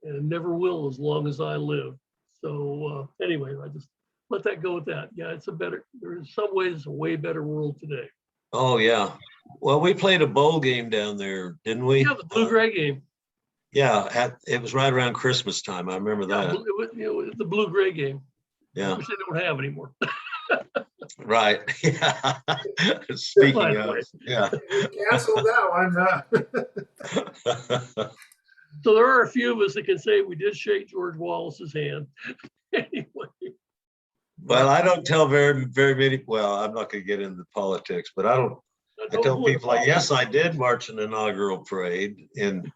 and never will as long as I live. So anyway, I just let that go with that. Yeah, there in some ways a way better world today. Oh yeah. Well, we played a bowl game down there, didn't we? Yeah, the blue-gray game. Yeah, it was right around Christmas time. I remember Yeah, that. it was the blue-gray game. Yeah. Which they don't have anymore. Right. Yeah. Speaking By the of, way. yeah. Cancel that one. So there are a few of us that can say we did shake George Wallace's hand. Anyway. Well, I don't tell very many. Well, I'm not going to get into politics, but I tell people like, yes, I did march an inaugural parade in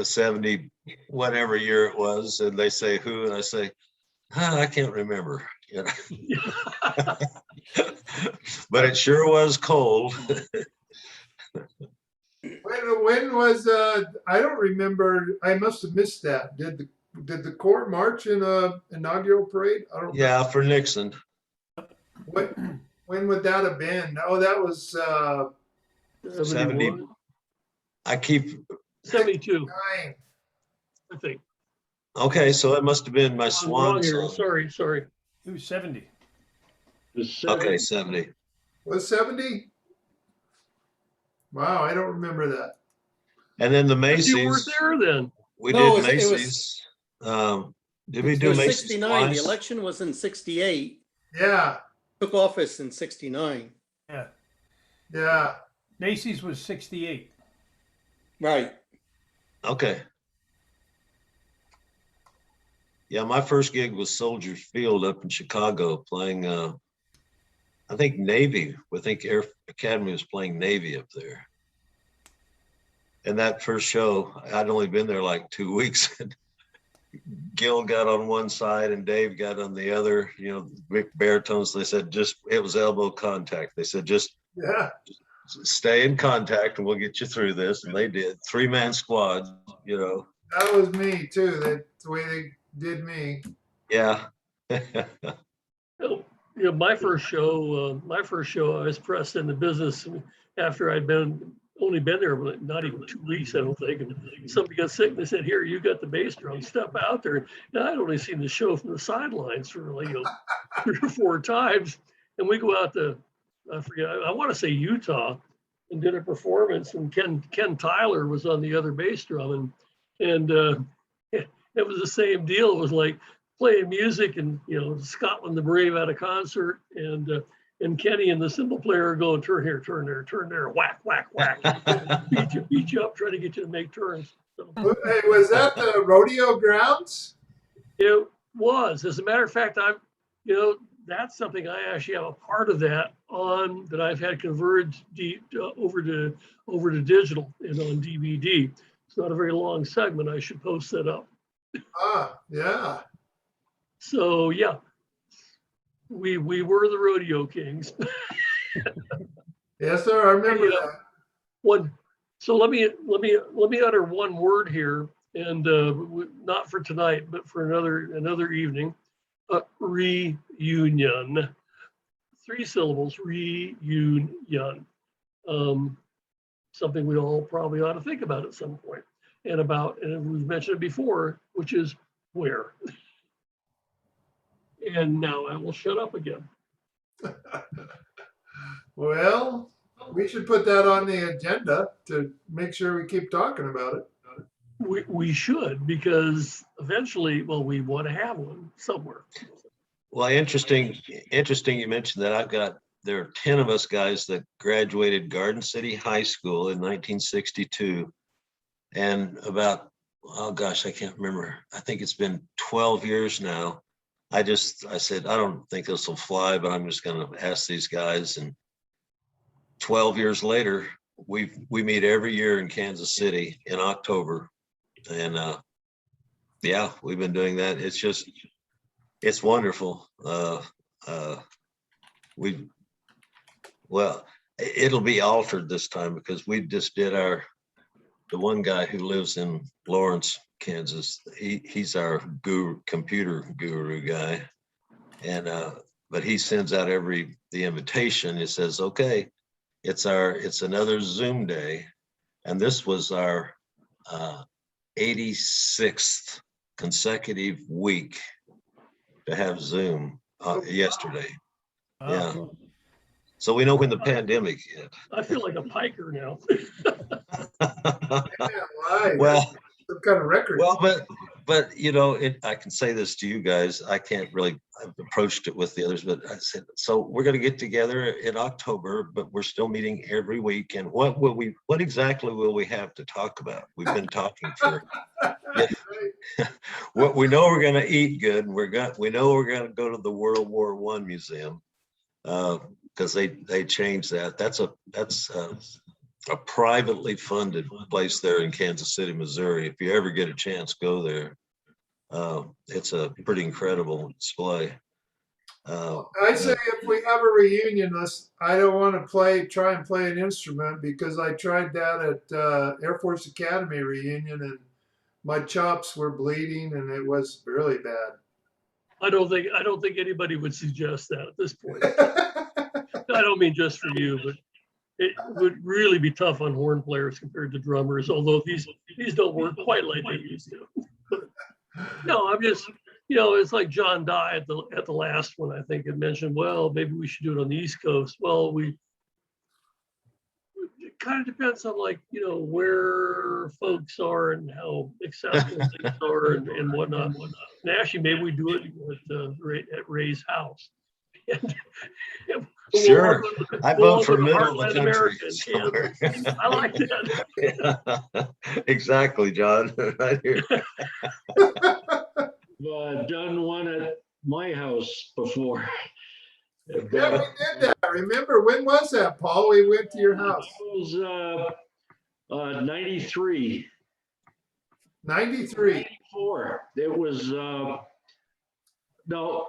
70, whatever year it was, and they say who, and I say, I can't remember. You know? But it sure was cold. When was I don't remember. I must have missed that. Did the Corps march in a inaugural parade? I don't. Yeah, for Nixon. When would that have been? Oh, that was 70. I keep 72. I think. Okay, so it must have been my swan song. Sorry. It was 70. Okay, 70. Was 70? Wow, I don't remember that. And then the Macy's. You were Macy's. there then. We No, did Macy's. Did we do Macy's 69. twice? The election was in 68. Yeah. Took office in 69. Yeah. Yeah. Macy's was 68. Right. Okay. Yeah, my first gig was Soldier Field up in Chicago playing, I think Navy. I think Air Academy was playing Navy up there. And that first show, I'd only been there like 2 weeks. Gil got on one side and Dave got on the other, you know, big baritones. They said it was elbow contact. They said, just stay in contact and we'll get you through this. And they did. 3-man squad, you know. That was me too. That's the way they did me. Yeah. You know, my first show, I was pressed in the business after I'd only been there, but not even 2 weeks, I don't think. And somebody got sick and they said, here, you got the bass drum, step out there. And I'd only seen the show from the sidelines for like 3 or 4 times. And we go out to, I forget, I want to say Utah, and did a performance. And Ken Tyler was on the other bass drum. And it was the same deal. It was like playing music and, you know, Scotland the Brave at a concert. And And Kenny and the cymbal player are going, turn here, turn there, turn there, whack, whack, whack. beat you up, trying to get you to make turns. So, Hey, was that the rodeo grounds? it was, as a matter of fact, that's something I actually have a part of that on that I've had converted over to digital and on DVD. It's not a very long segment. I should post that up. Ah, yeah. So yeah, we were the rodeo kings. Yes, sir. I remember Yeah. that. One. So let me utter one word here, and not for tonight, but for another evening. Reunion. 3 syllables. Reunion. Something we all probably ought to think about at some point, and we've mentioned it before, which is where. And now I will shut up again. Well, we should put that on the agenda to make sure we keep talking about it. We should, because eventually, well, we want to have one somewhere. Well, interesting you mentioned that. There are 10 of us guys that graduated Garden City High School in 1962. And about, oh gosh, I can't remember. I think it's been 12 years now. I said, I don't think this will fly, but I'm just going to ask these guys. And 12 years later, we meet every year in Kansas City in October. And yeah, we've been doing that. It's wonderful. Well, it'll be altered this time because we just did the one guy who lives in Lawrence, Kansas. He's our computer guru guy. And, but he sends out the invitation. It says, okay, it's another Zoom day. And this was our 86th consecutive week to have Zoom yesterday. Yeah. So we know when the pandemic hit. I feel like a piker now. Yeah, right. Well, Some kind of record. well, but I can say this to you guys. I can't really. I've approached it with the others, but I said, so we're going to get together in October, but we're still meeting every week. And what exactly will we have to talk about? We've been talking for. What we know, we're going to eat good. We know we're going to go to the World War I museum because they changed that. That's a privately funded place there in Kansas City, Missouri. If you ever get a chance, go there. It's a pretty incredible display. I say if we have a reunion, I don't want to try and play an instrument because I tried that at Air Force Academy reunion and my chops were bleeding and it was really bad. I don't think anybody would suggest that at this point. I don't mean just for you, but it would really be tough on horn players compared to drummers, although these don't work quite like they used to. But, no, I'm just, it's like John Dye at the last one, I think, had mentioned, well, maybe we should do it on the East Coast. Well, it kind of depends on where folks are and how accessible things are and whatnot. And actually, maybe we do it at Ray's house. Sure. I vote for middle of the country. Yeah, I like that. Yeah, exactly, John. Right here. Done one at my house before. Yeah, we did that. Remember, when was that, Paul? We went to your house. It was 93. 93. 94. It was, no,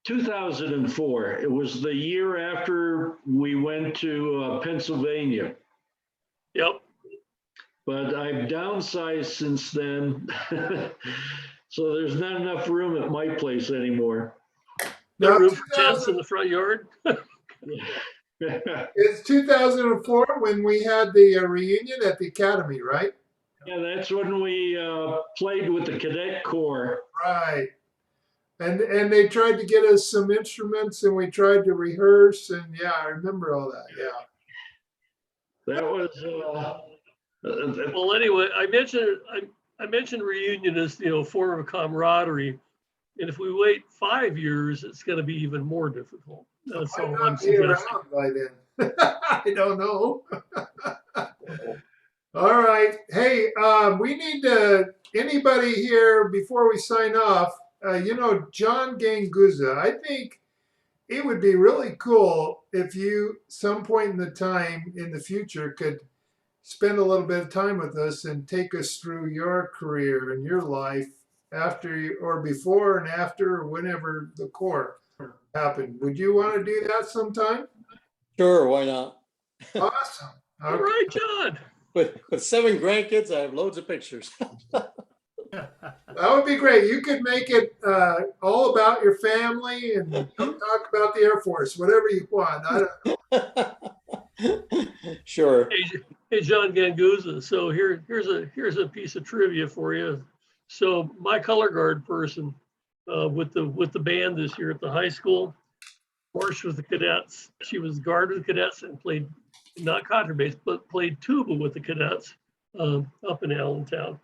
2004. It was the year after we went to Pennsylvania. Yep. But I've downsized since then. So there's not enough room at my place anymore. No room for tents in the front yard. It's 2004 when we had the reunion at the Academy, right? Yeah, that's when we played with the Cadet Corps. Right. And they tried to get us some instruments and we tried to rehearse and yeah, I remember all that. Yeah. That was well, anyway, I mentioned reunion as form of camaraderie, and if we wait 5 years, it's going to be even more difficult. That's Might all I'm not be suggesting. around by then. I don't know. All right. Hey, we need to, anybody here before we sign off, John Ganguza, I think it would be really cool if you, some point in the time in the future, could spend a little bit of time with us and take us through your career and your life after or before and after or whenever the Corps happened. Would you want to do that sometime? Sure, why not? Awesome. All Okay. right, John. With 7 grandkids, I have loads of pictures. That would be great. You could make it all about your family and talk about the Air Force, whatever you want. I don't. Sure. Hey, John Ganguza. So here's a piece of trivia for you. So my color guard person with the band this year at the high school, marched with the cadets. She was guard with the cadets and played not contrabass, but played tuba with the cadets up in Allentown.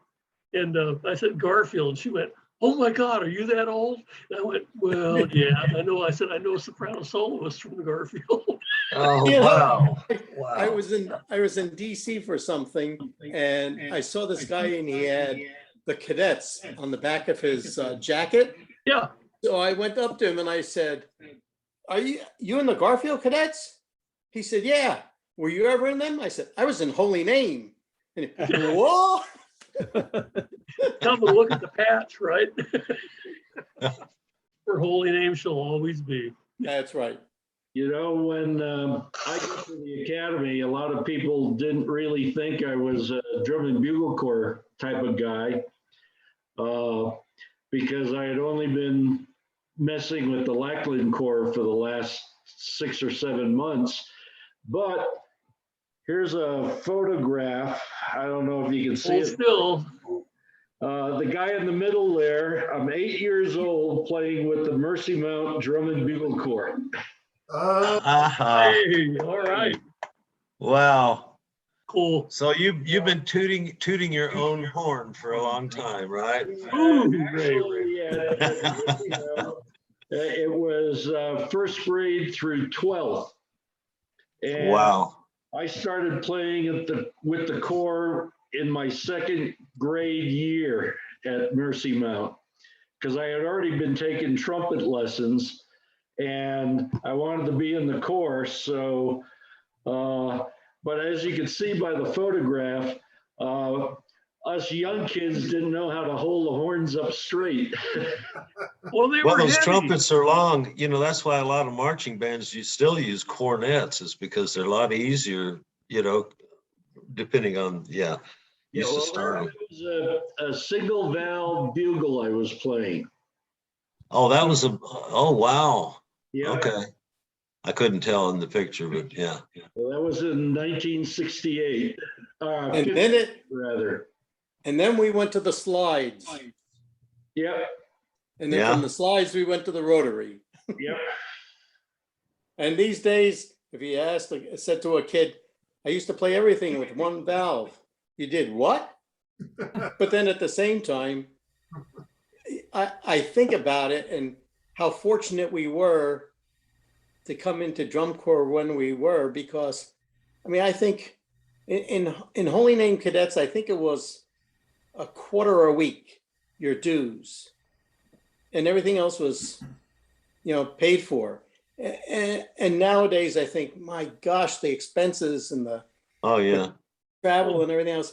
And I said Garfield, and she went, "Oh my God, are you that old?" And I went, "Well, yeah, I know." I said, "I know a soprano soloist from the Garfield." Oh, Yeah. wow. I Wow. was in DC for something, and I saw this guy, and he had the cadets on the back of his jacket. Yeah. So I went up to him and I said, "Are you in the Garfield cadets?" He said, "Yeah." "Were you ever in them?" I said, "I was in Holy Name." And he, "What?" Come and look at the patch, right? Her holy name shall always be. That's right. You know, when I got to the academy, a lot of people didn't really think I was a drum and bugle corps type of guy because I had only been messing with the Lackland Corps for the last 6 or 7 months. But here's a photograph. I don't know if you can see Hold it. still. The guy in the middle there, I'm 8 years old playing with the Mercy Mount Drum and Bugle Corps. Hey, all right. Wow. Cool. So you've been tooting your own horn for a long time, right? Ooh, Actually, it was first grade through 12th. And Wow. I started playing with the Corps in my 2nd grade year at Mercy Mount because I had already been taking trumpet lessons and I wanted to be in the Corps. So, but as you can see by the photograph, us young kids didn't know how to hold the horns up straight. Well, they Well, were those heavy. trumpets are long. You know, that's why a lot of marching bands still use cornets, is because they're a lot easier, depending on, Yeah, used to well, start it them. was a single valve bugle I was playing. Oh, that was oh, wow. Yeah. Okay. I couldn't tell in the picture, but yeah. Well, that was in 1968. And then rather. and then we went to the slides. Yep. And then from the slides, we went to the rotary. Yep. And these days, if you said to a kid, "I used to play everything with one valve." "You did what?" But then at the same time, I think about it and how fortunate we were to come into drum corps when we were, because I think in Holy Name Cadets, I think it was a quarter a week, your dues, and everything else was, paid for. And nowadays, I think, my gosh, the expenses and the travel and everything else.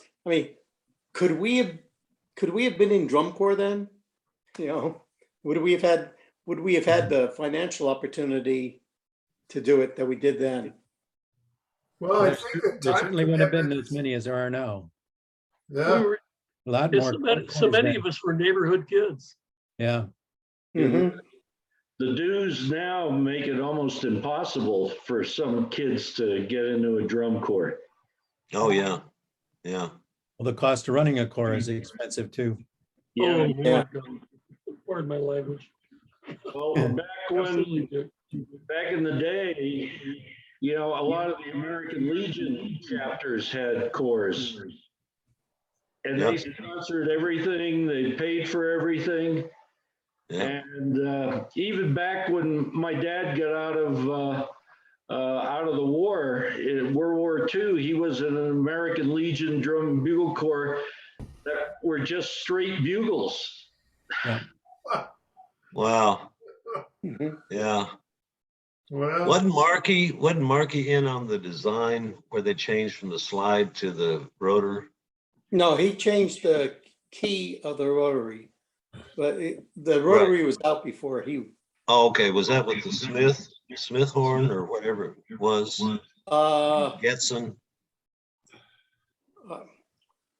Could we have been in drum corps then? Would we have had the financial opportunity to do it that we did then? Well, I think There certainly wouldn't have been as many as there are now. Yeah. A lot more. So many of us were neighborhood kids. Yeah. Mm-hmm. The dues now make it almost impossible for some kids to get into a drum corps. Oh, yeah. Yeah. Well, the cost of running a corps is expensive too. Oh, Yeah. Pardon my language. Well, back in the day, a lot of the American Legion chapters had corps. And they sponsored everything, they paid for everything. Yeah. And even back when my dad got out of the war in World War II, he was in an American Legion Drum and Bugle Corps that were just straight bugles. Wow. Mhm. Yeah. Well, Wasn't Markey in on the design where they changed from the slide to the rotor? No, he changed the key of the rotary, but the rotary was out before he. Oh, okay. Was that with the Smith horn or whatever it was? Uh, Getson?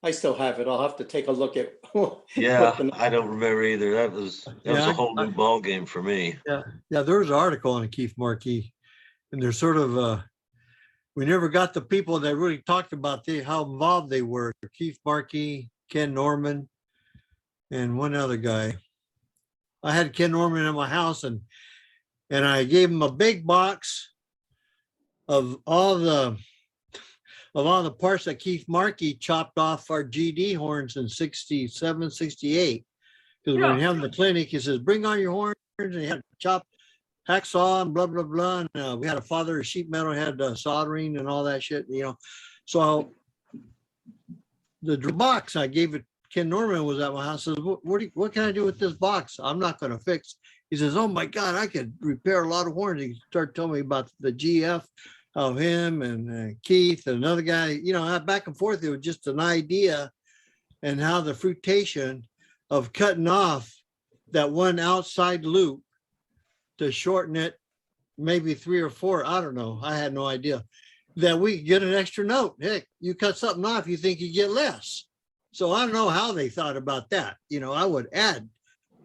I still have it. I'll have to take a look at. what Yeah, the- I don't remember either. That was Yeah, a whole new ball game for me. Yeah, there was an article on Keith Markey, and they're sort of we never got the people that really talked about how involved they were. Keith Markey, Ken Norman, and one other guy. I had Ken Norman in my house, and I gave him a big box of all the parts that Keith Markey chopped off our GD horns in 67, 68. Because when he had the clinic, he says, bring on your horns, and he had chop hacksaw and blah, blah, blah. And we had a father of sheet metal, had soldering and all that shit, So the box I gave it, Ken Norman was at my house, says, what can I do with this box? I'm not going to fix. He says, oh my God, I could repair a lot of horns. He started telling me about the GF of him and Keith and another guy, back and forth. It was just an idea and how the fruitation of cutting off that one outside loop to shorten it, maybe 3 or 4, I don't know. I had no idea that we get an extra note. Heck, you cut something off, you think you get less. So I don't know how they thought about that. I would add,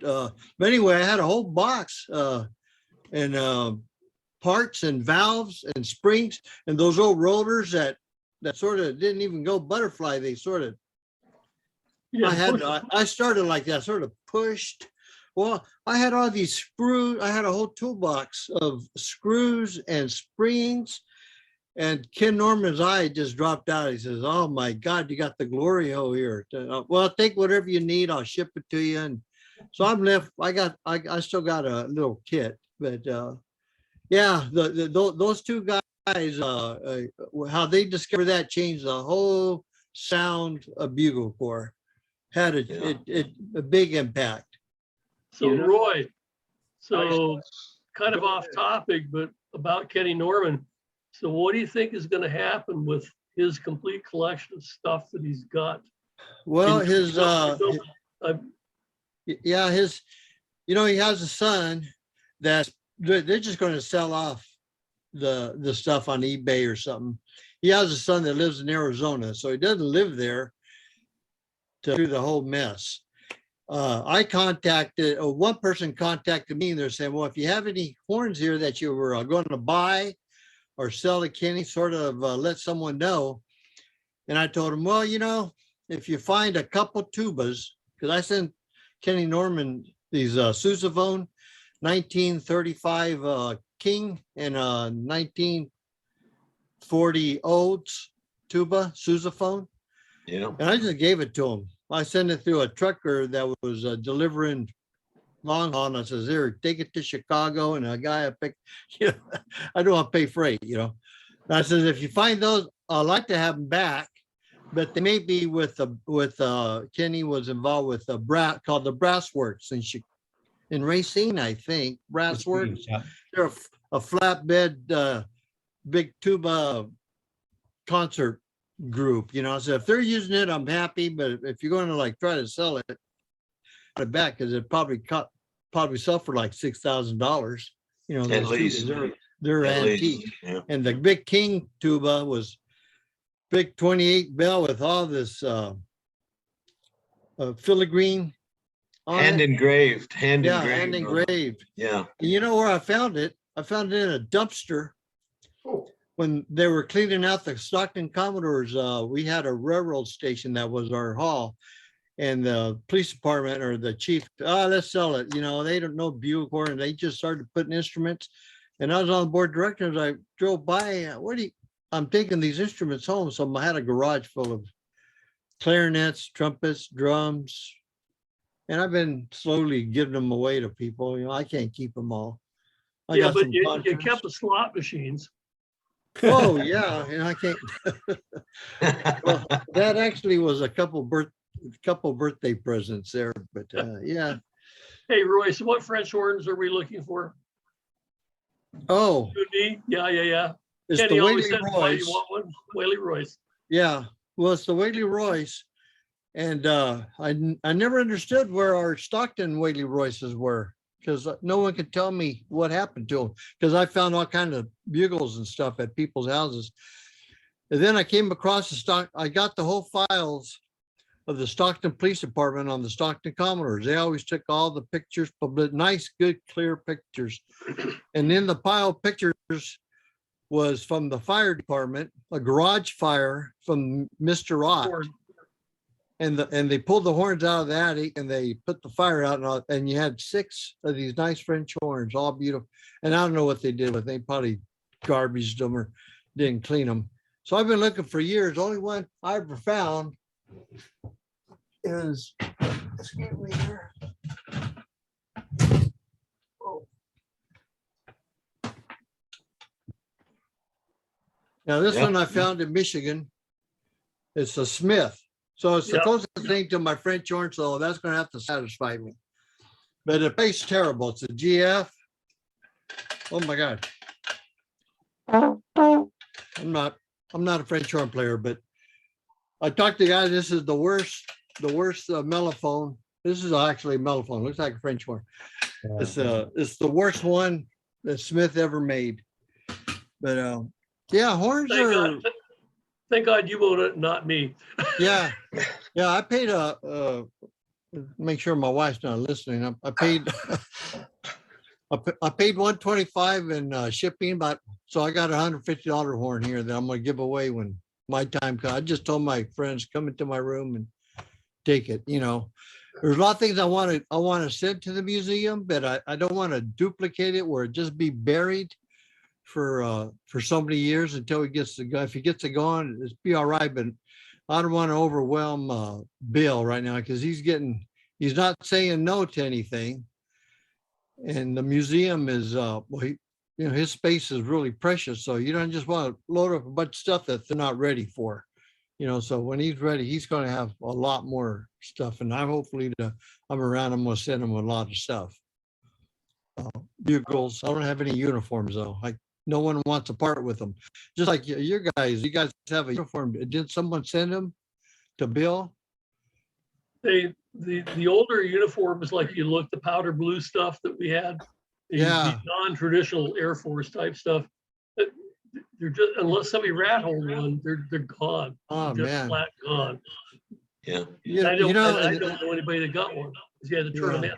but anyway, I had a whole box and parts and valves and springs and those old rollers that sort of didn't even go butterfly. They sort of, I started like that, sort of pushed. Well, I had all these screws. I had a whole toolbox of screws and springs. And Ken Norman's eye just dropped out. He says, oh my God, you got the glory hole here. Well, take whatever you need. I'll ship it to you. And so I'm left. I still got a little kit, but yeah, those two guys, how they discovered that changed the whole sound of Bugle Corps. Had a big impact. So Roy, kind of off topic, but about Kenny Norman. So what do you think is going to happen with his complete collection of stuff that he's got? Well, he has a son that they're just going to sell off the stuff on eBay or something. He has a son that lives in Arizona, so he doesn't live there to do the whole mess. I contacted, one person contacted me and they're saying, well, if you have any horns here that you were going to buy or sell to Kenny, sort of let someone know. And I told him, well, if you find a couple tubas, because I sent Kenny Norman these sousaphone 1935 King and 1940 Odes tuba sousaphone. Yeah. And I just gave it to him. I sent it through a trucker that was delivering long haul. And I says, here, take it to Chicago. And a guy I picked, I don't want to pay freight, And I says, if you find those, I'd like to have them back, but they may be with Kenny was involved with a called the Brass Works in Racine, I think. Brass Works. Yeah. They're a flatbed, big tuba concert group, so if they're using it, I'm happy. But if you're going to try to sell it back, because it probably sell for like $6,000. At least they're antique. Yeah. And the big King tuba was big 28 bell with all this filigree hand engraved. Hand engraved. Yeah. And you know where I found it? I found it in a dumpster. When they were cleaning out the Stockton Commodores, we had a railroad station that was our hall, and the police department or the chief, let's sell it. They don't know Bugle Corps, and they just started putting instruments. And I was on the board of directors. I drove by. I'm taking these instruments home. So I had a garage full of clarinets, trumpets, drums, And I've been slowly giving them away to people. You know, I can't keep them all. I Yeah, got but some you contras. kept the slot machines. Oh, yeah, and I can't. Well, that actually was a couple birthday presents there, but yeah. Hey, Royce, what French horns are we looking for? Oh, Yeah. it's Kenny the always Whaley says, why you Royce. want one? Whaley Royce. Yeah, well, it's the Whaley Royce. And I never understood where our Stockton Whaley Royces were, because no one could tell me what happened to them, because I found all kinds of bugles and stuff at people's houses. And then I came across I got the whole files of the Stockton Police Department on the Stockton Commodores. They always took all the pictures, but nice, good, clear pictures. And in the pile of pictures was from the fire department, a garage fire from Mr. Ott. And they pulled the horns out of the attic and they put the fire out, and you had 6 of these nice French horns, all beautiful. And I don't know what they did with them. They probably garbaged them or didn't clean them. So I've been looking for years. The only one I ever found is, excuse me here. Oh. Now this one I found in Michigan. It's a Smith. So it's the closest thing to my French horn, so that's going to have to satisfy me. But it plays terrible. It's a GF. Oh my God. I'm not a French horn player, but I talked to the guy. This is the worst mellophone. This is actually a mellophone. Looks like a French horn. It's the worst one that Smith ever made. But yeah, horns are. Thank God you wrote it, not me. Yeah. I paid make sure my wife's not listening. I paid I paid $125 in shipping, so I got $150 horn here that I'm gonna give away when my time comes. I just told my friends, come into my room and take it. You know, there's a lot of things I want to send to the museum, but I don't want to duplicate it where it just be buried for so many years until he gets to go. If he gets to go on, it's be all right. But I don't want to overwhelm Bill right now, because he's not saying no to anything. And the museum is his space is really precious. So you don't just want to load up a bunch of stuff that they're not ready for. You know, so when he's ready, he's going to have a lot more stuff. And I'm around, I'm going to send him a lot of stuff. Bugles. I don't have any uniforms though. No one wants to part with them. Just like you guys have a uniform. Did someone send them to Bill? The older uniforms, like you look, the powder blue stuff that we had, the non-traditional Air Force type stuff, they're just, unless somebody rat holed one, they're gone. Oh just man, flat gone. Yeah. I don't know anybody that got one, because you had to turn them in.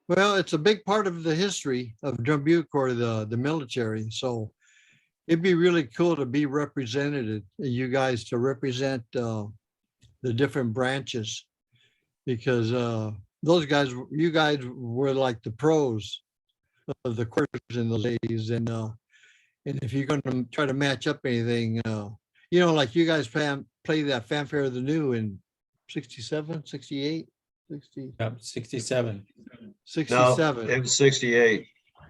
Well, it's a big part of the history of Drum Bugle Corps, the military. So it'd be really cool to be represented, you guys to represent the different branches, because you guys were like the pros of the course in those days. And if you're going to try to match up anything, like you guys play that Fanfare of the New in 67, 68, 60. 67. 67. No, it was 68.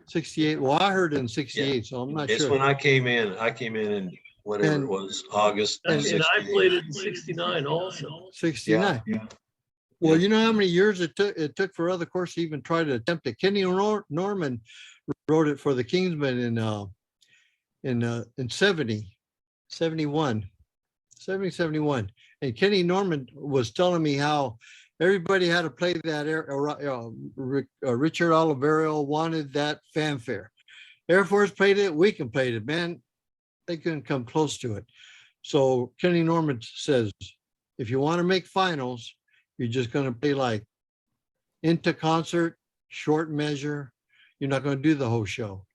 68. Well, I heard in 68, so I'm not It's sure. when I came in whatever it was, August. And I played it in 69 also. 69. Yeah. Well, you know how many years it took for other corps to even try to attempt it. Kenny Norman wrote it for the Kingsmen in 71. And Kenny Norman was telling me how everybody had to play that. Richard Oliverio wanted that fanfare. Air Force played it. We can play it, man. They couldn't come close to it. So Kenny Norman says, if you want to make finals, you're just going to play like into concert, short measure. You're not going to do the whole show.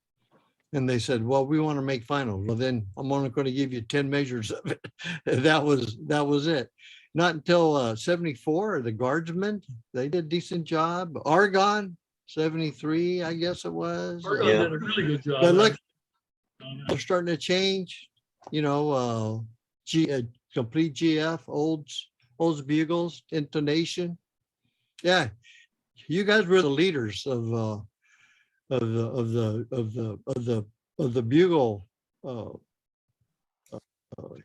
And they said, well, we want to make finals. Well, then I'm only going to give you 10 measures of it. That was it. Not until 74, the Guardsmen, they did a decent job. Argonne, 73, I guess it was. Argonne did a really good job. But look, they're starting to change, complete GF, olds bugles, intonation. Yeah, you guys were the leaders of the bugle uh,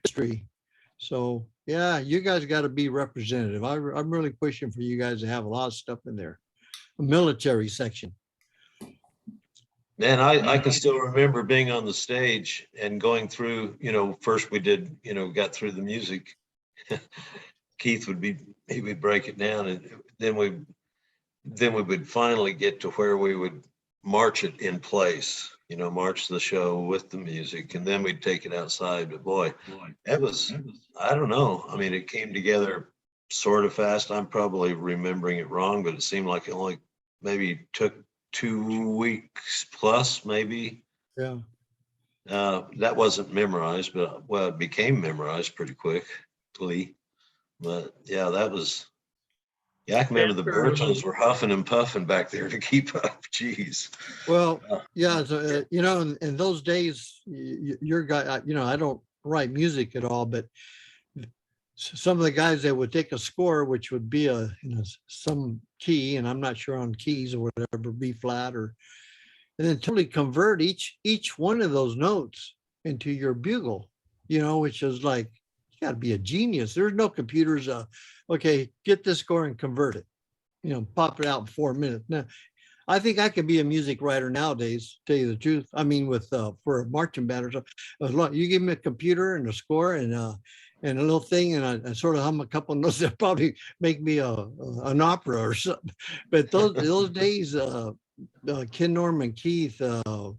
history. So yeah, you guys got to be representative. I'm really pushing for you guys to have a lot of stuff in there, a military section. Man, I can still remember being on the stage and going through, first we did, got through the music. Keith he would break it down, and then we would finally get to where we would march it in place, march the show with the music, and then we'd take it outside. But boy, that was, I don't know. I mean, it came together sort of fast. I'm probably remembering it wrong, but it seemed like it only maybe took 2 weeks plus, maybe. Yeah. That wasn't memorized, but well, it became memorized pretty quickly. But yeah, that was, yeah, I can remember the baritons were huffing and puffing back there to keep up. Jeez. Well, yeah, so, in those days, your guy, I don't write music at all, but some of the guys that would take a score, which would be some key, and I'm not sure on keys or whatever, B flat and then totally convert each one of those notes into your bugle, which is like, you got to be a genius. There's no computers. Okay, get this score and convert it. Pop it out in 4 minutes. Now, I think I could be a music writer nowadays. Tell you the truth. I mean, for a marching band or something, you give me a computer and a score and a little thing, and I sort of hum a couple of notes that probably make me an opera or something. But those days, Ken Norman, Keith, the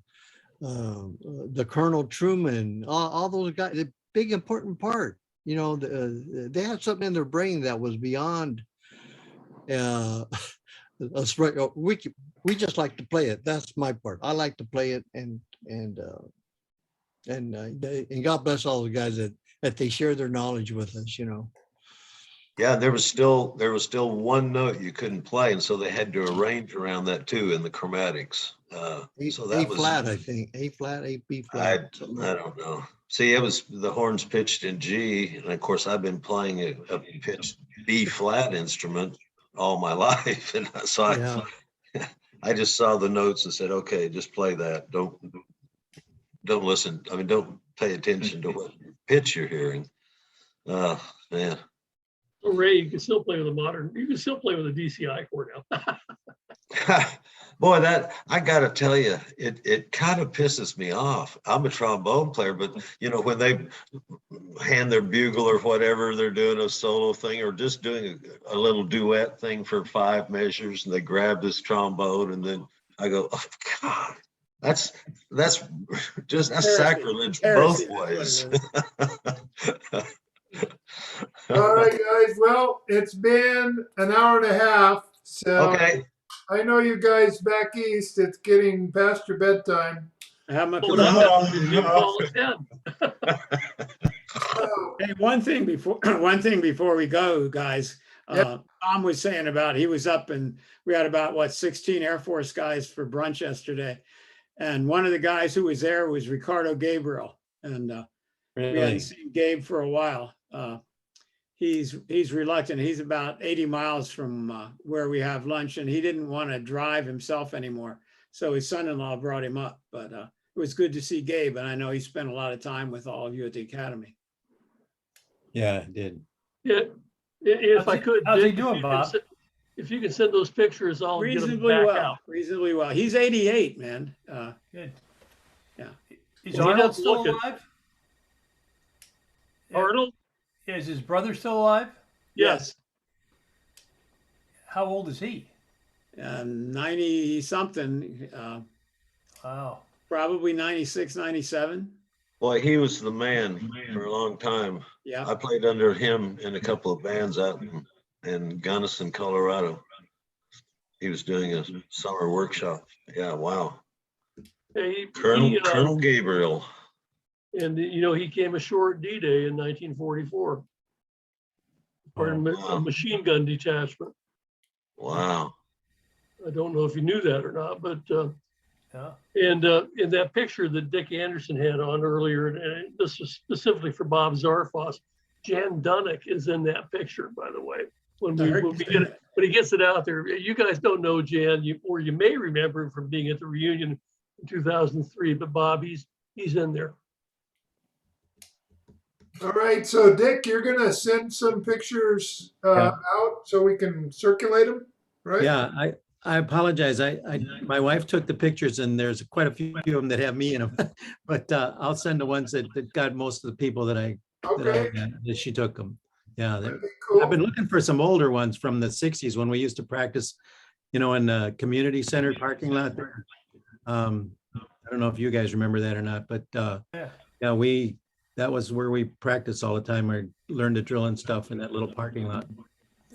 Colonel Truman, all those guys, the big important part. They had something in their brain that was beyond us. We just like to play it. That's my part. I like to play it, and God bless all the guys that they share their knowledge with us. Yeah, there was still one note you couldn't play, and so they had to arrange around that too in the chromatics. So that A was flat, I think. A flat, A B flat. I don't know. See, it was the horns pitched in G, and of course I've been playing a pitched B flat instrument all my life, and so Yeah. I just saw the notes and said, okay, just play that. Don't listen. I mean, don't pay attention to what pitch you're hearing. Oh man. So Ray, you can still play with a DCI chord now. Boy, that I gotta tell you, it kind of pisses me off. I'm a trombone player, but when they hand their bugle or whatever, they're doing a solo thing or just doing a little duet thing for 5 measures, and they grab this trombone, and then I go, oh God, that's sacrilege both ways. All right, guys. Well, it's been an hour and a half. So Okay. I know you guys back east, it's getting past your bedtime. How much? Well, that's it. You didn't call us in. Hey, one thing before we go, guys. Tom was saying about he was up and we had about 16 Air Force guys for brunch yesterday, and one of the guys who was there was Ricardo Gabriel, and we hadn't seen Gabe for a while. He's reluctant. He's about 80 miles from where we have lunch, and he didn't want to drive himself anymore. So his son-in-law brought him up, but it was good to see Gabe. And I know he spent a lot of time with all of you at the Academy. Yeah, it did. Yeah, if I could. How's he Dick, doing, Bob? If you can send those pictures, I'll get them back out. Reasonably well. He's 88, man. Good. Yeah. Is Well, Arnold he's still looking. alive? Arnold? Yeah, is his brother still alive? Yes. How old is he? 90 something, Wow. probably 96, 97. Boy, he was the man for a long time. Yeah. I played under him in a couple of bands out in Gunnison, Colorado. He was doing a summer workshop. Yeah, wow. Hey, Colonel Gabriel. And he came ashore at D-Day in 1944. Part of a machine gun detachment. Wow. I don't know if you knew that or not, but Yeah. and in that picture that Dick Anderson had on earlier, and this is specifically for Bob Zarfos, Jan Dunnick is in that picture, by the way. When we but he gets it out there. You guys don't know Jan, or you may remember him from being at the reunion in 2003, but Bob, he's in there. All right, so Dick, you're gonna send some pictures Yeah. out so we can circulate them, right? Yeah, I apologize. My wife took the pictures and there's quite a few of them that have me in them. But I'll send the ones that got most of the people that Okay, that she took them. Yeah, that'd be I've cool. been looking for some older ones from the 60s when we used to practice, in the community center parking lot there. I don't know if you guys remember that or not, but Yeah. yeah, that was where we practiced all the time. We learned to drill and stuff in that little parking lot.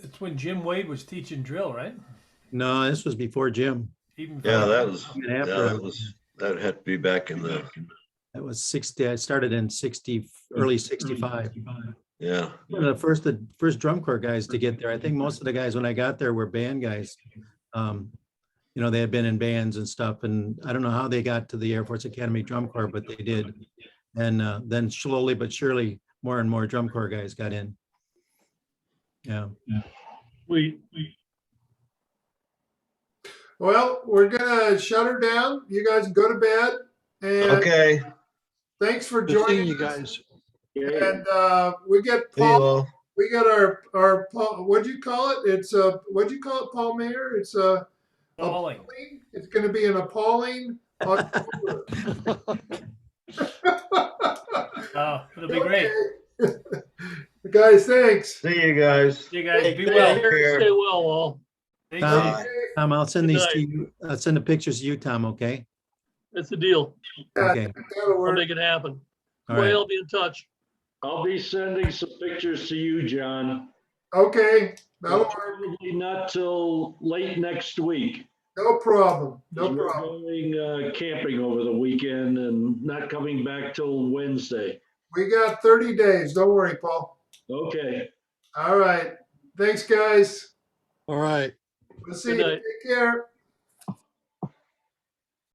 It's when Jim Wade was teaching drill, right? No, this was before Jim. Even Yeah, before- that was, And yeah, after, that had to be back in the, that was 60. I started in 60, early 65. yeah. One of the first drum corps guys to get there. I think most of the guys when I got there were band guys. They had been in bands and stuff, and I don't know how they got to the Air Force Academy Drum Corps, but they did. And then slowly but surely, more and more drum corps guys got in. Yeah. We Well, we're gonna shut her down. You guys can go to bed. And Okay. thanks for Good seeing joining you us. guys. And we get See you Paul. all. We got our Paul. What'd you call it? It's what'd you call it, Paul Mayer? It's Appalling. It's going to be an appalling October. Oh, it'll be great. Okay. Guys, thanks. See you guys. You guys be Take well. care. stay well, all. Take Tom, care. Bye. I'll send Good these night. to you. I'll send the pictures to you, Tom, okay? That's the deal. Okay. That'll I'll work. make it happen. All Well, right. I'll be in touch. I'll be sending some pictures to you, John. Okay, that'll work. Probably not till late next week. No problem. No 'Cause we're problem. going camping over the weekend and not coming back till Wednesday. We got 30 days. Don't worry, Paul. Okay. All right. Thanks, guys. All right. We'll see Good you. night. Take care.